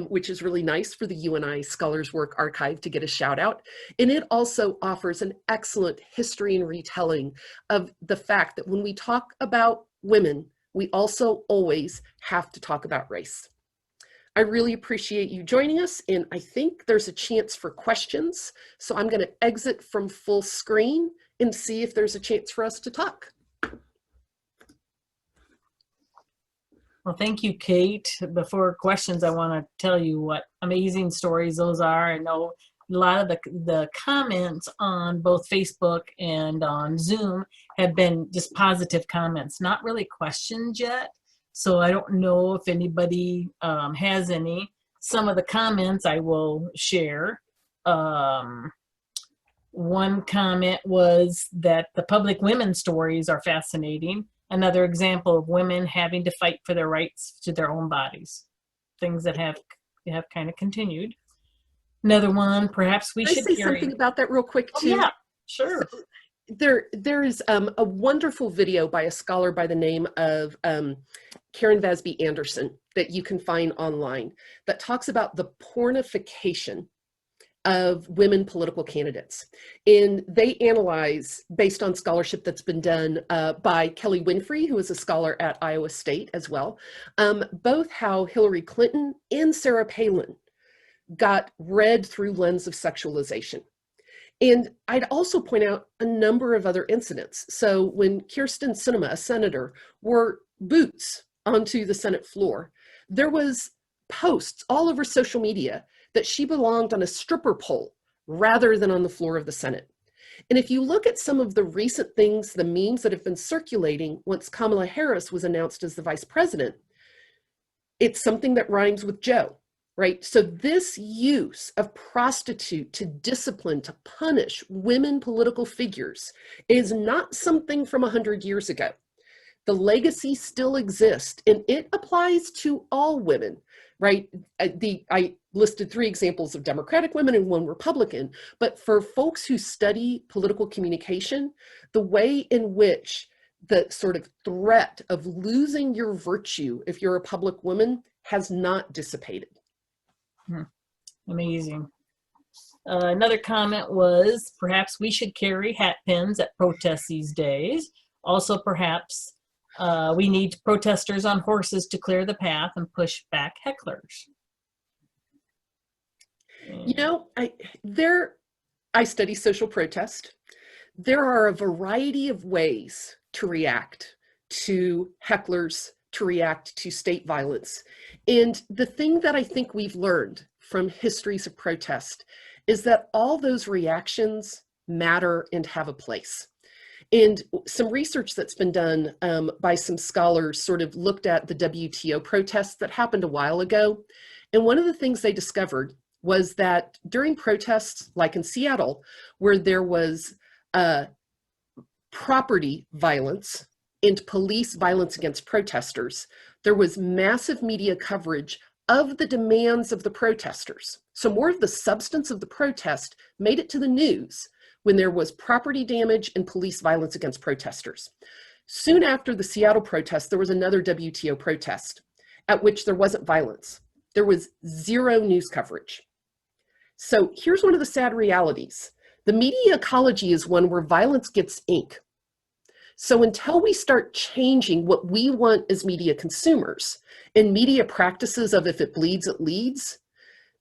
which is really nice for the UNI Scholars Work Archive to get a shout out. And it also offers an excellent history and retelling of the fact that when we talk about women, we also always have to talk about race. I really appreciate you joining us, and I think there's a chance for questions. So I'm going to exit from full screen and see if there's a chance for us to talk. Well, thank you, Kate. Before questions, I want to tell you what amazing stories those are. I know a lot of the comments on both Facebook and on Zoom have been just positive comments, not really questions yet. So I don't know if anybody has any. Some of the comments I will share. One comment was that the public women's stories are fascinating. Another example of women having to fight for their rights to their own bodies. Things that have kind of continued. Another one, perhaps we should say something about that real quick too? Oh, yeah, sure. So there is a wonderful video by a scholar by the name of Karen Vasby Anderson that you can find online that talks about the pornification of women political candidates. And they analyze, based on scholarship that's been done by Kelly Winfrey, who is a scholar at Iowa State as well, both how Hillary Clinton and Sarah Palin got read through lens of sexualization. And I'd also point out a number of other incidents. So when Kirsten Sinema, a senator, wore boots onto the Senate floor, there was posts all over social media that she belonged on a stripper pole rather than on the floor of the Senate. And if you look at some of the recent things, the memes that have been circulating once Kamala Harris was announced as the vice president, it's something that rhymes with Joe, right? So this use of prostitute to discipline, to punish women political figures is not something from 100 years ago. The legacy still exists, and it applies to all women, right? I listed 3 examples of Democratic women and 1 Republican, but for folks who study political communication, the way in which the sort of threat of losing your virtue if you're a public woman has not dissipated. Amazing. Another comment was, perhaps we should carry hat pins at protests these days. Also, perhaps we need protesters on horses to clear the path and push back hecklers. You know, I study social protest. There are a variety of ways to react to hecklers, to react to state violence. And the thing that I think we've learned from histories of protest is that all those reactions matter and have a place. And some research that's been done by some scholars sort of looked at the WTO protests that happened a while ago. And one of the things they discovered was that during protests, like in Seattle, where there was property violence and police violence against protesters, there was massive media coverage of the demands of the protesters. So more of the substance of the protest made it to the news when there was property damage and police violence against protesters. Soon after the Seattle protest, there was another WTO protest at which there wasn't violence. There was 0 news coverage. So here's one of the sad realities. The media ecology is one where violence gets ink. So until we start changing what we want as media consumers and media practices of if it bleeds, it leads,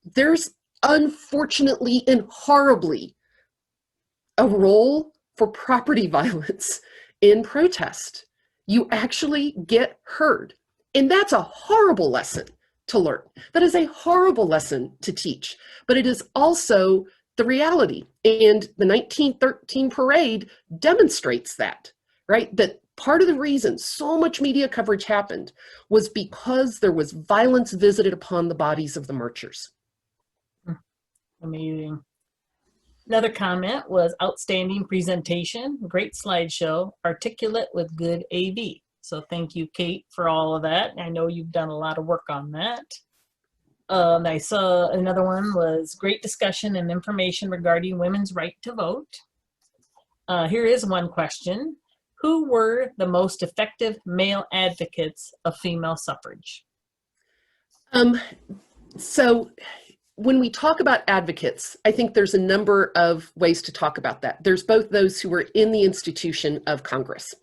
there's unfortunately and horribly a role for property violence in protest. You actually get heard. And that's a horrible lesson to learn. That is a horrible lesson to teach, but it is also the reality. And the 1913 parade demonstrates that, right? That part of the reason so much media coverage happened was because there was violence visited upon the bodies of the marchers. Amazing. Another comment was outstanding presentation, great slideshow, articulate with good AV. So thank you, Kate, for all of that. I know you've done a lot of work on that. I saw another one was great discussion and information regarding women's right to vote. Here is one question. Who were the most effective male advocates of female suffrage? So when we talk about advocates, I think there's a number of ways to talk about that. There's both those who were in the institution of Congress.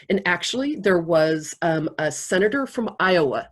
And actually, there was a senator from Iowa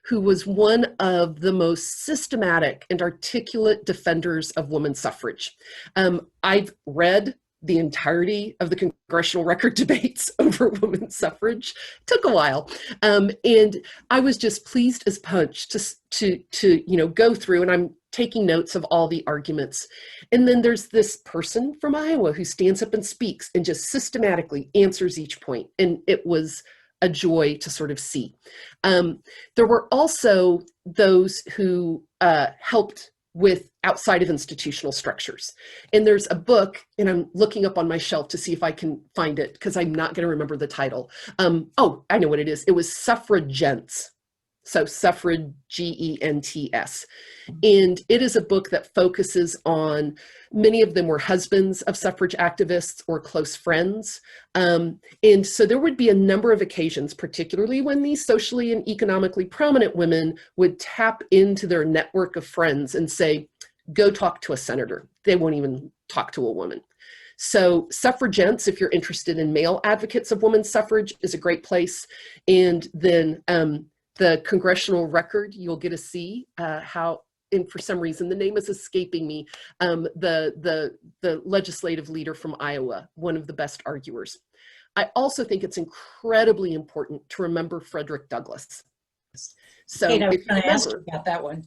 who was one of the most systematic and articulate defenders of women's suffrage. I've read the entirety of the congressional record debates over women's suffrage. It took a while. And I was just pleased as punch to go through, and I'm taking notes of all the arguments. And then there's this person from Iowa who stands up and speaks and just systematically answers each point. And it was a joy to sort of see. There were also those who helped with outside of institutional structures. And there's a book, and I'm looking up on my shelf to see if I can find it because I'm not going to remember the title. Oh, I know what it is. It was Suffragents. So suffrage, G-E-N-T-S. And it is a book that focuses on, many of them were husbands of suffrage activists or close friends. And so there would be a number of occasions, particularly when these socially and economically prominent women would tap into their network of friends and say, go talk to a senator. They won't even talk to a woman. So Suffragents, if you're interested in male advocates of women's suffrage, is a great place. And then the congressional record, you'll get to see how and for some reason the name is escaping me, the legislative leader from Iowa, one of the best arguers. I also think it's incredibly important to remember Frederick Douglass. So Kate, I was if you going to ask you remember, about that one.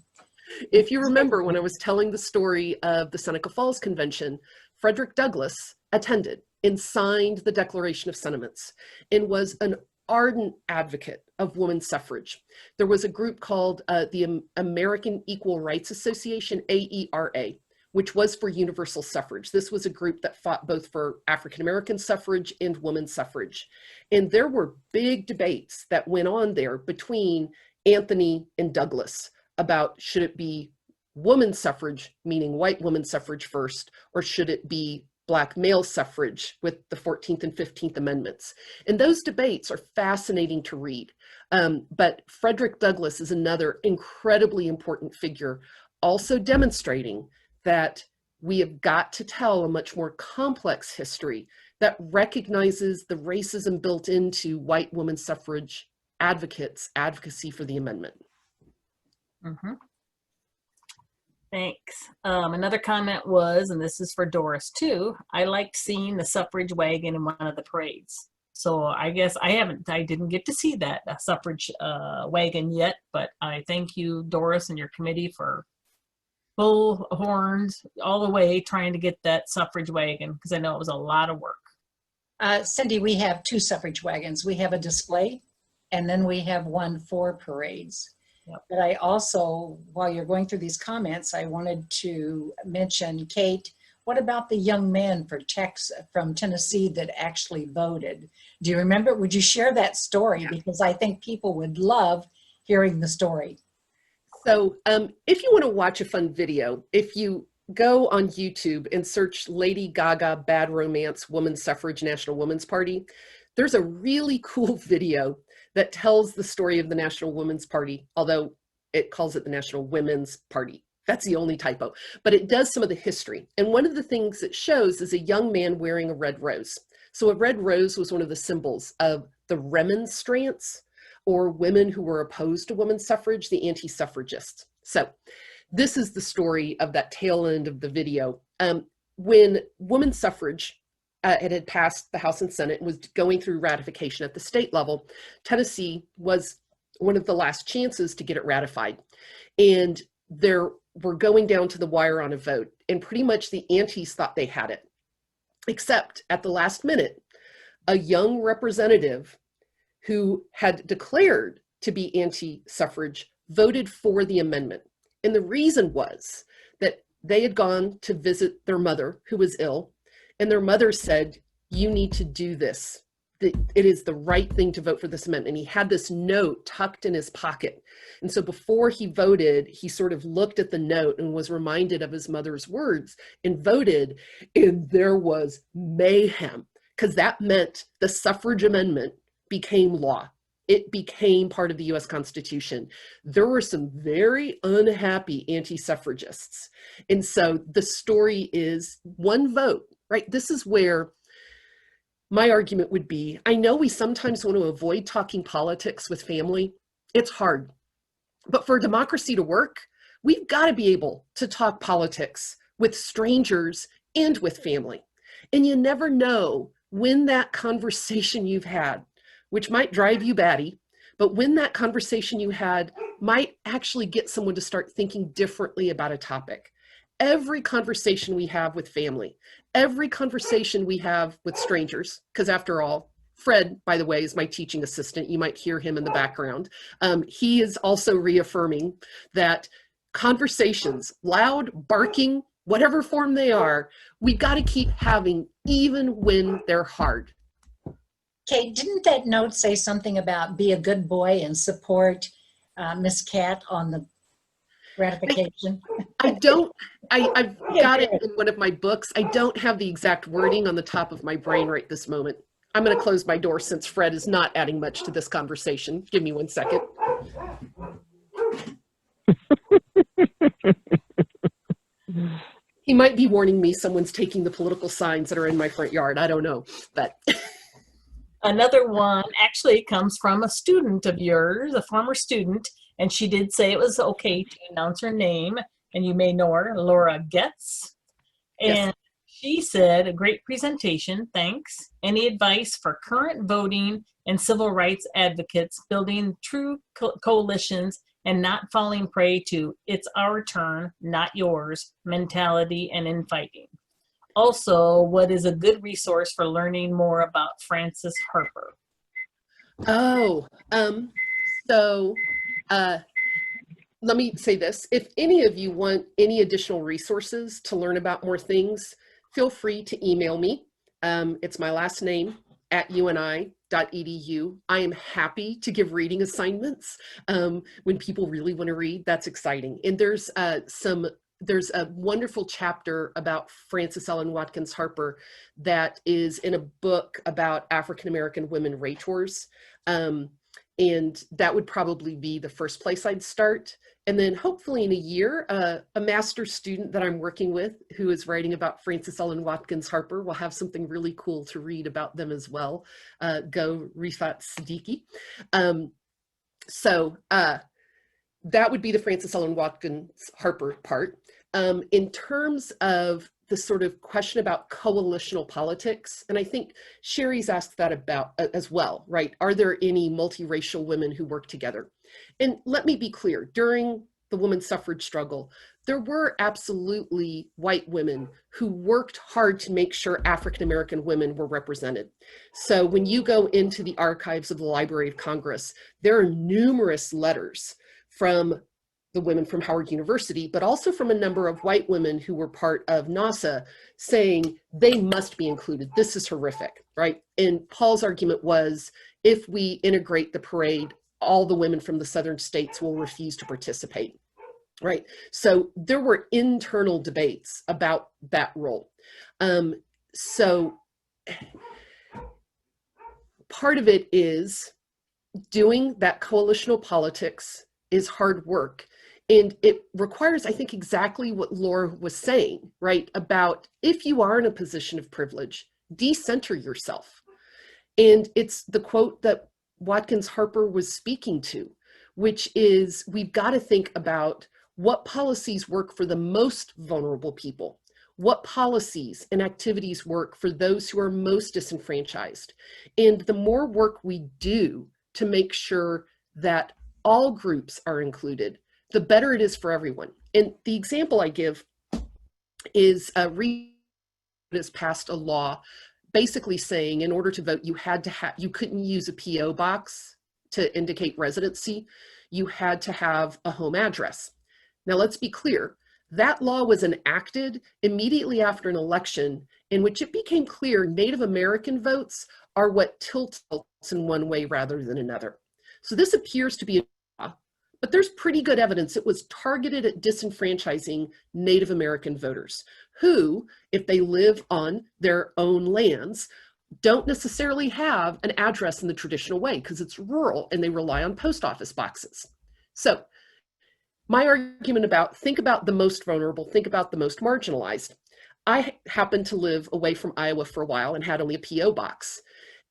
if you remember when I was telling the story of the Seneca Falls Convention, Frederick Douglass attended and signed the Declaration of Sentiments and was an ardent advocate of women's suffrage. There was a group called the American Equal Rights Association, AERA, which was for universal suffrage. This was a group that fought both for African-American suffrage and women's suffrage. And there were big debates that went on there between Anthony and Douglass about should it be women's suffrage, meaning white women's suffrage first, or should it be Black male suffrage with the 14th and 15th Amendments. And those debates are fascinating to read. But Frederick Douglass is another incredibly important figure, also demonstrating that we have got to tell a much more complex history that recognizes the racism built into white women's suffrage advocacy for the amendment. Mm-hmm. Thanks. Another comment was, and this is for Doris too, I liked seeing the suffrage wagon in one of the parades. So I guess I didn't get to see that suffrage wagon yet, but I thank you, Doris, and your committee for bull horns all the way trying to get that suffrage wagon, because I know it was a lot of work. Cindy, we have 2 suffrage wagons. We have a display, and then we have one for parades. Yep. But I also, while you're going through these comments, I wanted to mention, Kate, what about the young man from Tennessee that actually voted? Do you remember? Would you share that story? Yeah. Because I think people would love hearing the story. So if you want to watch a fun video, if you go on YouTube and search Lady Gaga Bad Romance Women's Suffrage National Women's Party, there's a really cool video that tells the story of the National Women's Party, although it calls it the National Women's Party. That's the only typo, but it does some of the history. And one of the things it shows is a young man wearing a red rose. So a red rose was one of the symbols of the remonstrants, or women who were opposed to women's suffrage, the anti-suffragists. So this is the story of that tail end of the video. When women's suffrage it had passed the House and Senate and was going through ratification at the state level, Tennessee was one of the last chances to get it ratified. And we're going down to the wire on a vote, and pretty much the antis thought they had it, except at the last minute, a young representative who had declared to be anti-suffrage voted for the amendment. And the reason was that they had gone to visit their mother, who was ill, and their mother said, you need to do this. It is the right thing to vote for this amendment. And he had this note tucked in his pocket. And so before he voted, he sort of looked at the note and was reminded of his mother's words and voted. And there was mayhem, because that meant the suffrage amendment became law. It became part of the US Constitution. There were some very unhappy anti-suffragists. And so the story is one vote, right? This is where my argument would be, I know we sometimes want to avoid talking politics with family. It's hard. But for democracy to work, we've got to be able to talk politics with strangers and with family. And you never know when that conversation you've had, which might drive you batty, but when that conversation you had might actually get someone to start thinking differently about a topic. Every conversation we have with family, every conversation we have with strangers, because after all, Fred, by the way, is my teaching assistant. You might hear him in the background. He is also reaffirming that conversations, loud, barking, whatever form they are, we've got to keep having even when they're hard. Kate, didn't that note say something about be a good boy and support Miss Cat on the ratification? I've got it in one of my books. I don't have the exact wording on the top of my brain right this moment. I'm going to close my door since Fred is not adding much to this conversation. Give me 1 second. He might be warning me someone's taking the political signs that are in my front yard. I don't know, but... Another one actually comes from a student of yours, a former student, and she did say it was okay to announce her name. and you may know her, Laura Getz. And Yes. she said, a great presentation, thanks. Any advice for current voting and civil rights advocates building true coalitions and not falling prey to "it's our turn, not yours" mentality and infighting? Also, what is a good resource for learning more about Frances Harper? Oh, so uh, let me say this. If any of you want any additional resources to learn about more things, feel free to email me. It's my last name at uni.edu. I am happy to give reading assignments when people really want to read. That's exciting. And there's a wonderful chapter about Frances Ellen Watkins Harper that is in a book about African American women rators. And that would probably be the first place I'd start. And then hopefully in a year, a master's student that I'm working with who is writing about Frances Ellen Watkins Harper will have something really cool to read about them as well. Go Rifat Siddiqui. So that would be the Frances Ellen Watkins Harper part. In terms of the sort of question about coalitional politics, and I think Sherry's asked that about as well, right? Are there any multiracial women who work together? And let me be clear, during the women's suffrage struggle, there were absolutely white women who worked hard to make sure African American women were represented. So when you go into the archives of the Library of Congress, there are numerous letters from the women from Howard University, but also from a number of white women who were part of NASA saying they must be included. This is horrific, right? And Paul's argument was, if we integrate the parade, all the women from the southern states will refuse to participate, right? So there were internal debates about that role. So part of it is doing that coalitional politics is hard work. And it requires, I think, exactly what Laura was saying, right? About if you are in a position of privilege, decenter yourself. And it's the quote that Watkins Harper was speaking to, which is, we've got to think about what policies work for the most vulnerable people, what policies and activities work for those who are most disenfranchised. And the more work we do to make sure that all groups are included, the better it is for everyone. And the example I give is has passed a law basically saying in order to vote, you couldn't use a PO box to indicate residency. You had to have a home address. Now let's be clear, that law was enacted immediately after an election in which it became clear Native American votes are what tilts in one way rather than another. So this appears to be a law, but there's pretty good evidence it was targeted at disenfranchising Native American voters who, if they live on their own lands, don't necessarily have an address in the traditional way because it's rural and they rely on post office boxes. So my argument about think about the most vulnerable, think about the most marginalized. I happened to live away from Iowa for a while and had only a PO box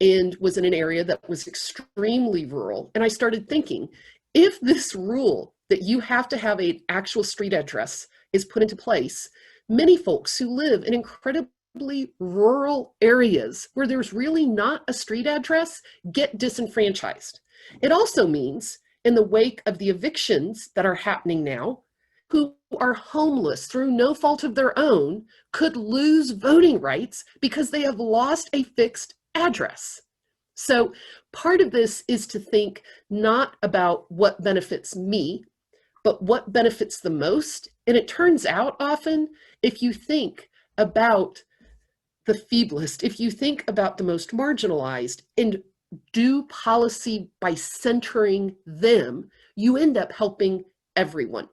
and was in an area that was extremely rural. And I started thinking, if this rule that you have to have an actual street address is put into place, many folks who live in incredibly rural areas where there's really not a street address get disenfranchised. It also means, in the wake of the evictions that are happening now, who are homeless through no fault of their own could lose voting rights because they have lost a fixed address. So part of this is to think not about what benefits me, but what benefits the most. And it turns out often, if you think about the feeblest, if you think about the most marginalized and do policy by centering them, you end up helping everyone.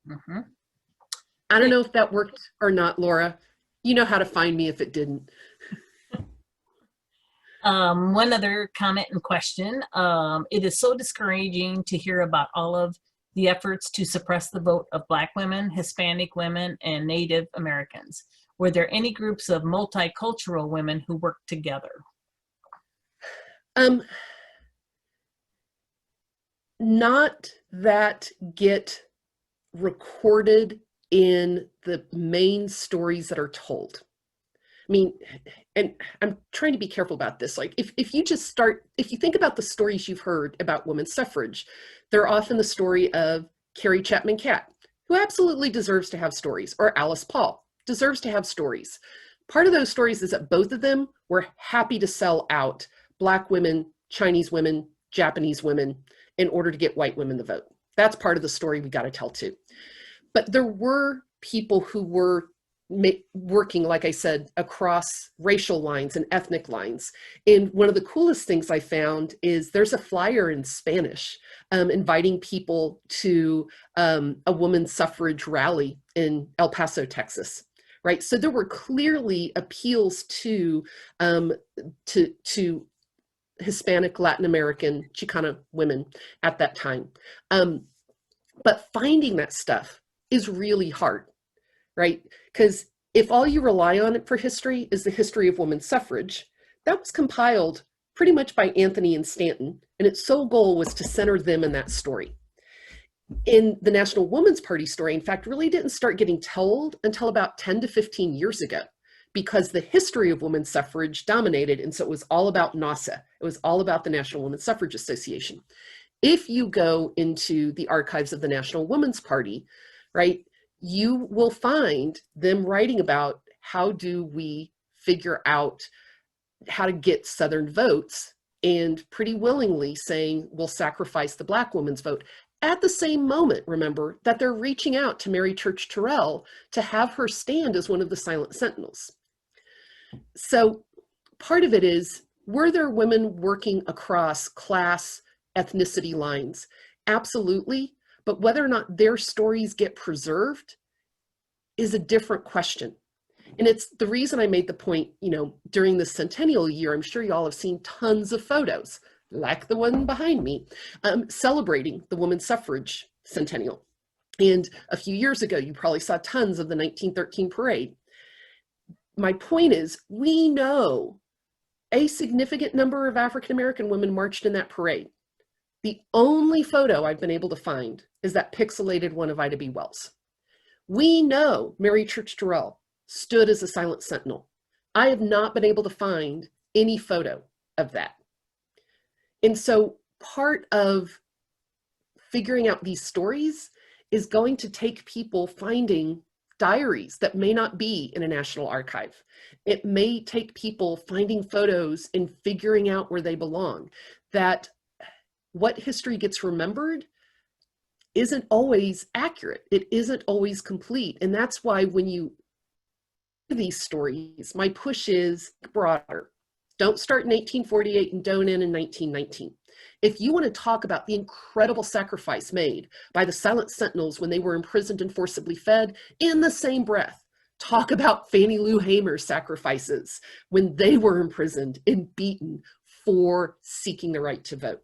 Mm-hmm. I don't know if that worked or not, Laura. You know how to find me if it didn't. One other comment and question. It is so discouraging to hear about all of the efforts to suppress the vote of Black women, Hispanic women, and Native Americans. Were there any groups of multicultural women who worked together? Not that get recorded in the main stories that are told. I mean, and I'm trying to be careful about this. Like if you think about the stories you've heard about women's suffrage, they're often the story of Carrie Chapman Catt, who absolutely deserves to have stories, or Alice Paul deserves to have stories. Part of those stories is that both of them were happy to sell out Black women, Chinese women, Japanese women in order to get white women the vote. That's part of the story we got to tell too. But there were people who were working, like I said, across racial lines and ethnic lines. And one of the coolest things I found is there's a flyer in Spanish inviting people to a women's suffrage rally in El Paso, Texas. Right, so there were clearly appeals to Hispanic, Latin American, Chicana women at that time. But finding that stuff is really hard, right? Because if all you rely on it for history is the history of women's suffrage, that was compiled pretty much by Anthony and Stanton, and its sole goal was to center them in that story. In the National Woman's Party story, in fact, really didn't start getting told until about 10 to 15 years ago, because the history of women's suffrage dominated, and so it was all about NAWSA. It was all about the National Women's Suffrage Association. If you go into the archives of the National Woman's Party, right, you will find them writing about how do we figure out how to get Southern votes, and pretty willingly saying we'll sacrifice the Black woman's vote. At the same moment, remember, that they're reaching out to Mary Church Terrell to have her stand as one of the silent sentinels. So part of it is, were there women working across class, ethnicity lines? Absolutely. But whether or not their stories get preserved is a different question. And it's the reason I made the point, during the centennial year, I'm sure you all have seen tons of photos, like the one behind me, celebrating the women's suffrage centennial. And a few years ago, you probably saw tons of the 1913 parade. My point is, we know a significant number of African-American women marched in that parade. The only photo I've been able to find is that pixelated one of Ida B. Wells. We know Mary Church Terrell stood as a silent sentinel. I have not been able to find any photo of that. And so part of figuring out these stories is going to take people finding diaries that may not be in a national archive. It may take people finding photos and figuring out where they belong. That what history gets remembered isn't always accurate. It isn't always complete. And that's why when you these stories, my push is broader. Don't start in 1848 and don't end in 1919. If you want to talk about the incredible sacrifice made by the silent sentinels when they were imprisoned and forcibly fed, in the same breath, talk about Fannie Lou Hamer's sacrifices when they were imprisoned and beaten for seeking the right to vote.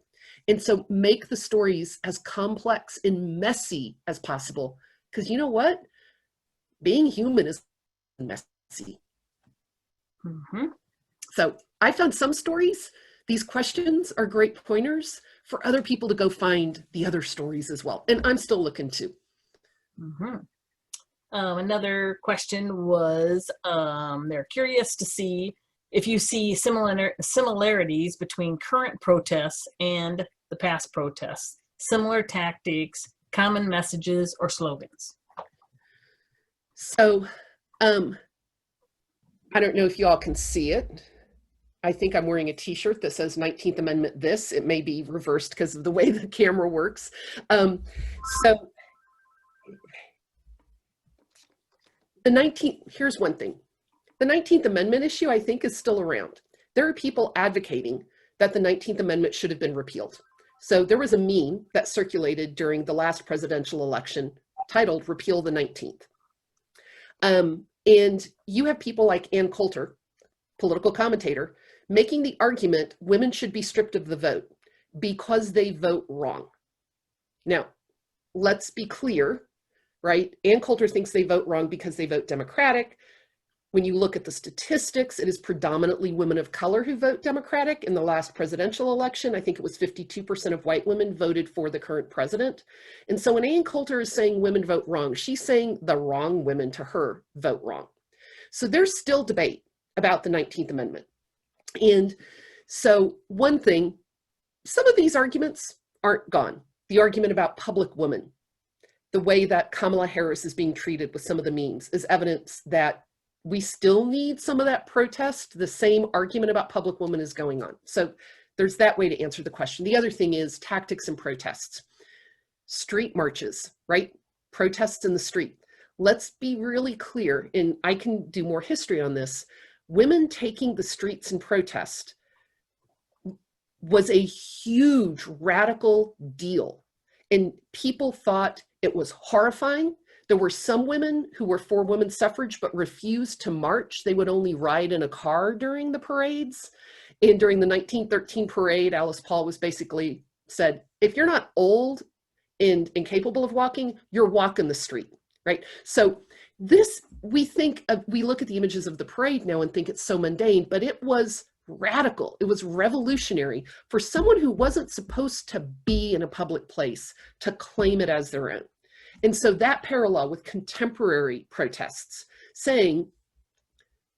And so make the stories as complex and messy as possible, because you know what? Being human is messy. Mm-hmm. So I found some stories. These questions are great pointers for other people to go find the other stories as well. And I'm still looking too. Mm-hmm. Another question was, they're curious to see if you see similarities between current protests and the past protests, similar tactics, common messages, or slogans. So I don't know if you all can see it. I think I'm wearing a t-shirt that says 19th Amendment this. It may be reversed because of the way the camera works. So here's one thing. The 19th Amendment issue, I think, is still around. There are people advocating that the 19th Amendment should have been repealed. So there was a meme that circulated during the last presidential election titled "Repeal the 19th." And you have people like Ann Coulter, political commentator, making the argument women should be stripped of the vote because they vote wrong. Now, let's be clear, right? Ann Coulter thinks they vote wrong because they vote Democratic. When you look at the statistics, it is predominantly women of color who vote Democratic. In the last presidential election, I think it was 52% of white women voted for the current president. And so when Ann Coulter is saying women vote wrong, she's saying the wrong women to her vote wrong. So there's still debate about the 19th Amendment. And so one thing, some of these arguments aren't gone. The argument about public women, the way that Kamala Harris is being treated with some of the memes is evidence that we still need some of that protest. The same argument about public women is going on. So there's that way to answer the question. The other thing is tactics and protests. Street marches, right? Protests in the street. Let's be really clear, and I can do more history on this. Women taking the streets in protest was a huge radical deal. And people thought it was horrifying. There were some women who were for women's suffrage but refused to march. They would only ride in a car during the parades. And during the 1913 parade, Alice Paul was basically said, if you're not old and incapable of walking, you're walking the street, right? So this, we look at the images of the parade now and think it's so mundane, but it was radical. It was revolutionary for someone who wasn't supposed to be in a public place to claim it as their own. And so that parallel with contemporary protests saying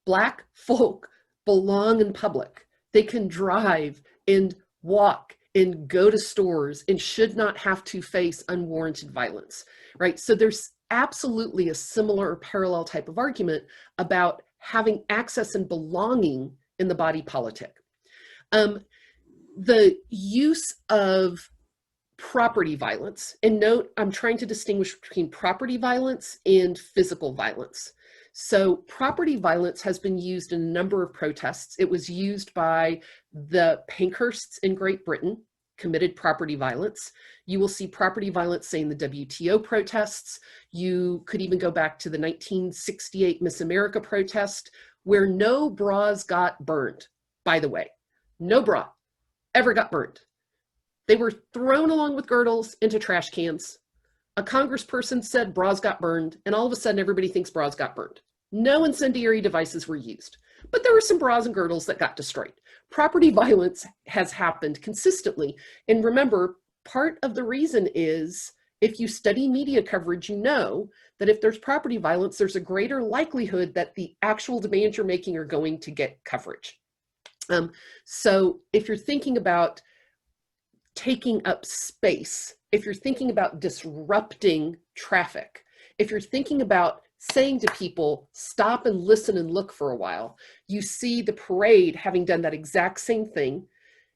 Black folk belong in public. They can drive and walk and go to stores and should not have to face unwarranted violence, right? So there's absolutely a similar or parallel type of argument about having access and belonging in the body politic. The use of property violence, and note, I'm trying to distinguish between property violence and physical violence. So property violence has been used in a number of protests. It was used by the Pankhursts in Great Britain, committed property violence. You will see property violence, say, in the WTO protests. You could even go back to the 1968 Miss America protest, where no bras got burned, by the way. No bra ever got burned. They were thrown along with girdles into trash cans. A congressperson said bras got burned, and all of a sudden everybody thinks bras got burned. No incendiary devices were used, but there were some bras and girdles that got destroyed. Property violence has happened consistently. And remember, part of the reason is if you study media coverage, you know that if there's property violence, there's a greater likelihood that the actual demands you're making are going to get coverage. So if you're thinking about taking up space, if you're thinking about disrupting traffic, if you're thinking about saying to people, stop and listen and look for a while, you see the parade having done that exact same thing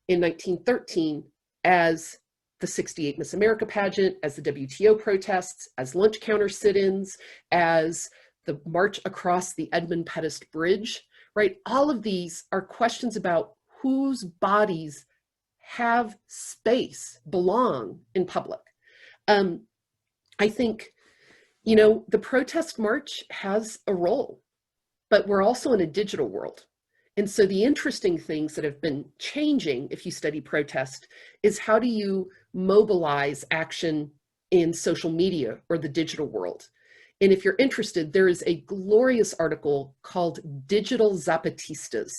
in 1913 as the 68 Miss America pageant, as the WTO protests, as lunch counter sit-ins, as the march across the Edmund Pettus Bridge, right? All of these are questions about whose bodies have space, belong in public. I think, you know, the protest march has a role, but we're also in a digital world. And so the interesting things that have been changing, if you study protest, is how do you mobilize action in social media or the digital world? And if you're interested, there is a glorious article called Digital Zapatistas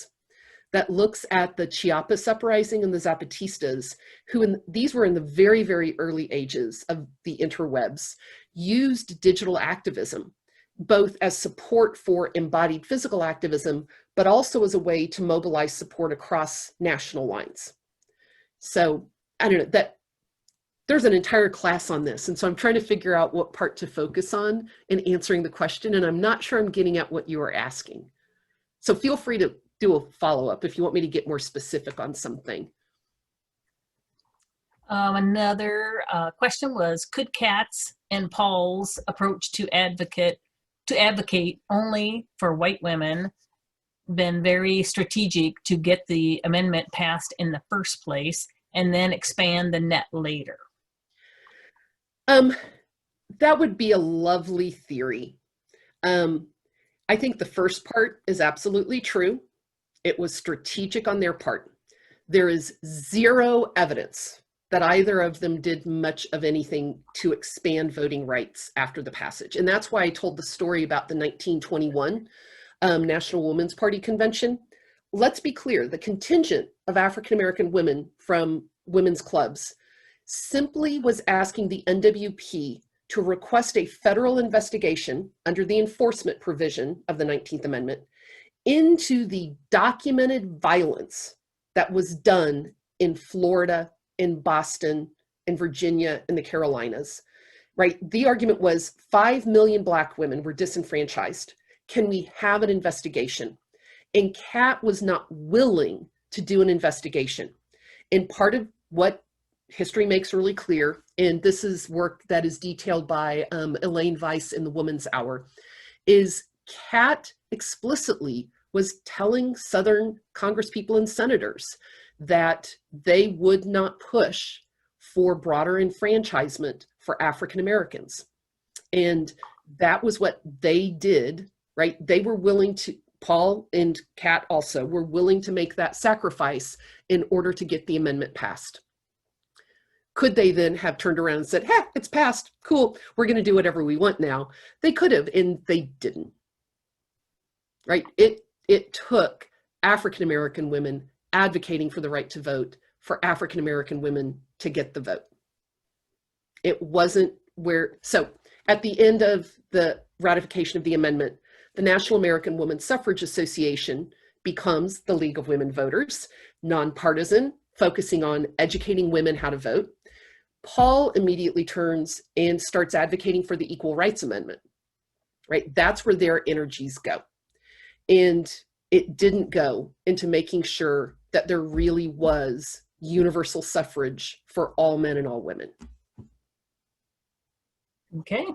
that looks at the Chiapas uprising and the Zapatistas, who these were in the very, very early ages of the interwebs, used digital activism, both as support for embodied physical activism, but also as a way to mobilize support across national lines. So I don't know, that there's an entire class on this. And so I'm trying to figure out what part to focus on in answering the question. And I'm not sure I'm getting at what you are asking. So feel free to do a follow-up if you want me to get more specific on something. Another question was, could Kat's and Paul's approach to advocate only for white women been very strategic to get the amendment passed in the first place and then expand the net later? That would be a lovely theory. I think the first part is absolutely true. It was strategic on their part. There is zero evidence that either of them did much of anything to expand voting rights after the passage. And that's why I told the story about the 1921 National Women's Party convention. Let's be clear, the contingent of African-American women from women's clubs simply was asking the NWP to request a federal investigation under the enforcement provision of the 19th Amendment into the documented violence that was done in Florida, in Boston, in Virginia, in the Carolinas, right? The argument was 5 million Black women were disenfranchised. Can we have an investigation? And Cat was not willing to do an investigation. And part of what history makes really clear, and this is work that is detailed by Elaine Weiss in the Woman's Hour, is Cat explicitly was telling Southern congresspeople and senators that they would not push for broader enfranchisement for African Americans. And that was what they did, right? They were willing to, Paul and Cat also were willing to make that sacrifice in order to get the amendment passed. Could they then have turned around and said, "Hey, it's passed, cool, we're going to do whatever we want now"? They could have, and they didn't, right? It took African American women advocating for the right to vote for African American women to get the vote. It wasn't where, so at the end of the ratification of the amendment, the National American Woman Suffrage Association becomes the League of Women Voters, nonpartisan, focusing on educating women how to vote. Paul immediately turns and starts advocating for the Equal Rights Amendment, right? That's where their energies go. And it didn't go into making sure that there really was universal suffrage for all men and all women. Okay.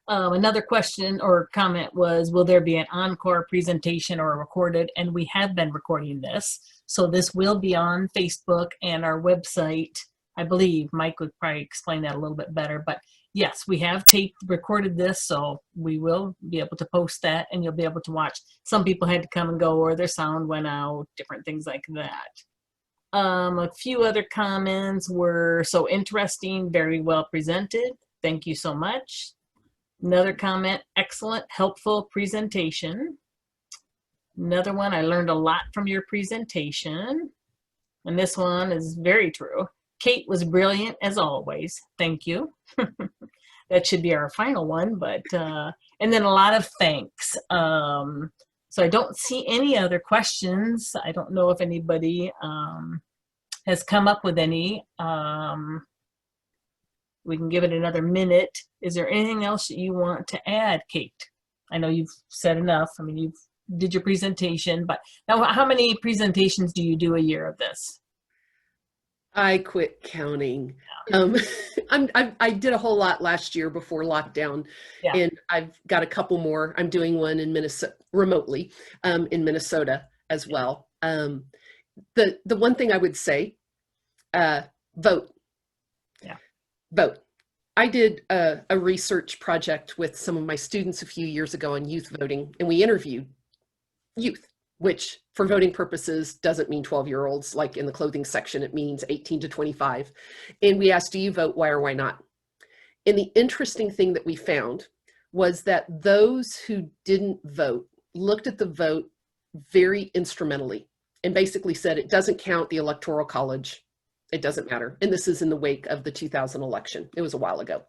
Another question or comment was, will there be an encore presentation or recorded? And we have been recording this. So this will be on Facebook and our website. I believe Mike would probably explain that a little bit better, but yes, we have recorded this, so we will be able to post that and you'll be able to watch. Some people had to come and go or their sound went out, different things like that. A few other comments were, so interesting, very well presented. Thank you so much. Another comment, excellent, helpful presentation. Another one, I learned a lot from your presentation. And this one is very true. Kate was brilliant as always. Thank you. That should be our final one, but, and then a lot of thanks. So I don't see any other questions. I don't know if anybody has come up with any. We can give it another minute. Is there anything else that you want to add, Kate? I know you've said enough. I mean, you've did your presentation, but now how many presentations do you do a year of this? I quit counting. I did a whole lot last year before lockdown, Yeah. and I've got a couple more. I'm doing one in Minnesota, remotely, in Minnesota as well. The one thing I would say, vote. Yeah. Vote. I did a research project with some of my students a few years ago on youth voting, and we interviewed youth, which for voting purposes doesn't mean 12-year-olds like in the clothing section, it means 18 to 25. And we asked, do you vote, why or why not? And the interesting thing that we found was that those who didn't vote looked at the vote very instrumentally and basically said, it doesn't count the Electoral College, it doesn't matter. And this is in the wake of the 2000 election. It was a while ago.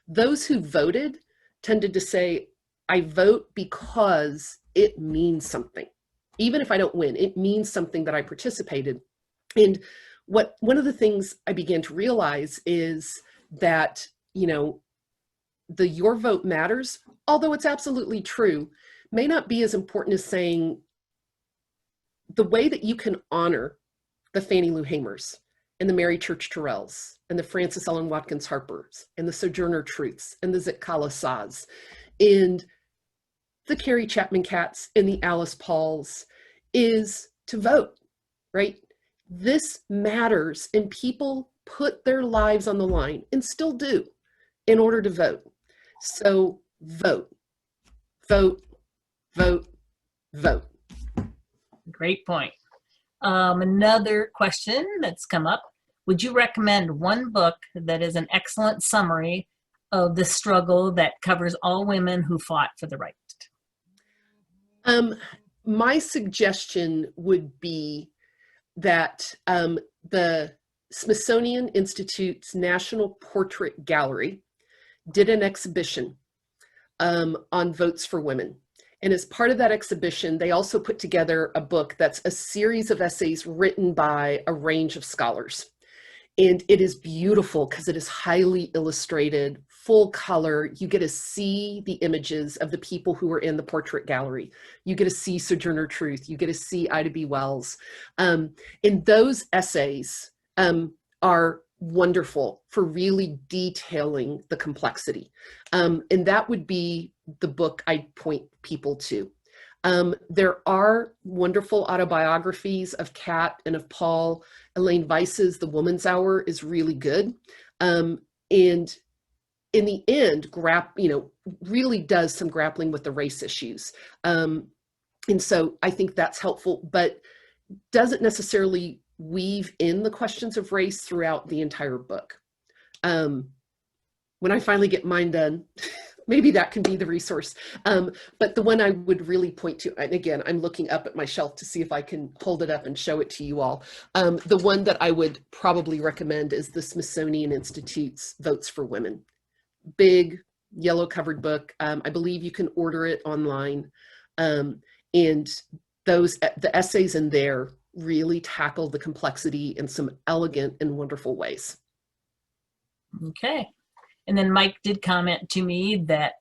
Those who voted tended to say, I vote because it means something. Even if I don't win, it means something that I participated. And one of the things I began to realize is that, you know, the your vote matters, although it's absolutely true, may not be as important as saying the way that you can honor the Fannie Lou Hamers and the Mary Church Terrells and the Frances Ellen Watkins Harpers and the Sojourner Truths and the Zitkala Saz and the Carrie Chapman Cats and the Alice Pauls is to vote, right? This matters, and people put their lives on the line and still do in order to vote. So vote, vote, vote, vote. Great point. Another question that's come up. Would you recommend one book that is an excellent summary of the struggle that covers all women who fought for the right? My suggestion would be that the Smithsonian Institute's National Portrait Gallery did an exhibition on votes for women. And as part of that exhibition, they also put together a book that's a series of essays written by a range of scholars. And it is beautiful because it is highly illustrated, full color. You get to see the images of the people who were in the portrait gallery. You get to see Sojourner Truth. You get to see Ida B. Wells. And those essays are wonderful for really detailing the complexity. And that would be the book I'd point people to. There are wonderful autobiographies of Kat and of Paul. Elaine Weiss's The Woman's Hour is really good. And in the end, really does some grappling with the race issues. And so I think that's helpful, but doesn't necessarily weave in the questions of race throughout the entire book. When I finally get mine done, maybe that can be the resource. But the one I would really point to, and again, I'm looking up at my shelf to see if I can hold it up and show it to you all. The one that I would probably recommend is the Smithsonian Institute's Votes for Women. Big yellow covered book. I believe you can order it online. And the essays in there really tackle the complexity in some elegant and wonderful ways. Okay. And then Mike did comment to me that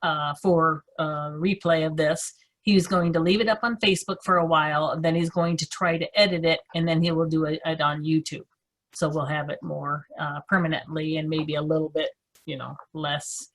for replay of this, he was going to leave it up on Facebook for a while, and then he's going to try to edit it, and then he will do it on YouTube. So we'll have it more permanently and maybe a little bit, less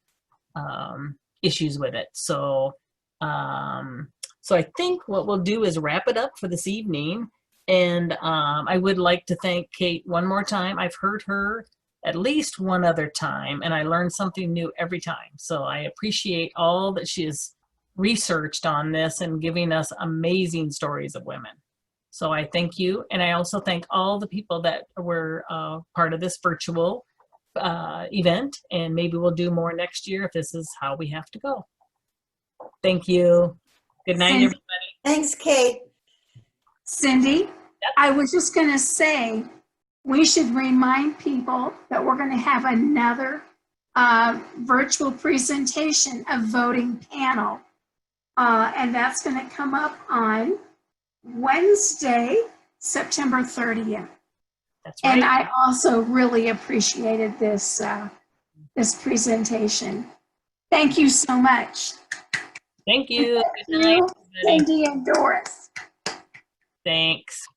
issues with it. So, so I think what we'll do is wrap it up for this evening. And I would like to thank Kate one more time. I've heard her at least one other time, and I learn something new every time. So I appreciate all that she has researched on this and giving us amazing stories of women. So I thank you. And I also thank all the people that were part of this virtual event, and maybe we'll do more next year if this is how we have to go. Thank you. Good night, Cindy. everybody. Thanks, Kate. Cindy, I was just going to say, we should remind people that we're going to have another virtual presentation of voting panel. And that's going to come up on Wednesday, September 30th. That's right. And I also really appreciated this, this presentation. Thank you so much. Thank you. Good night, everybody. Cindy and Doris. Thanks.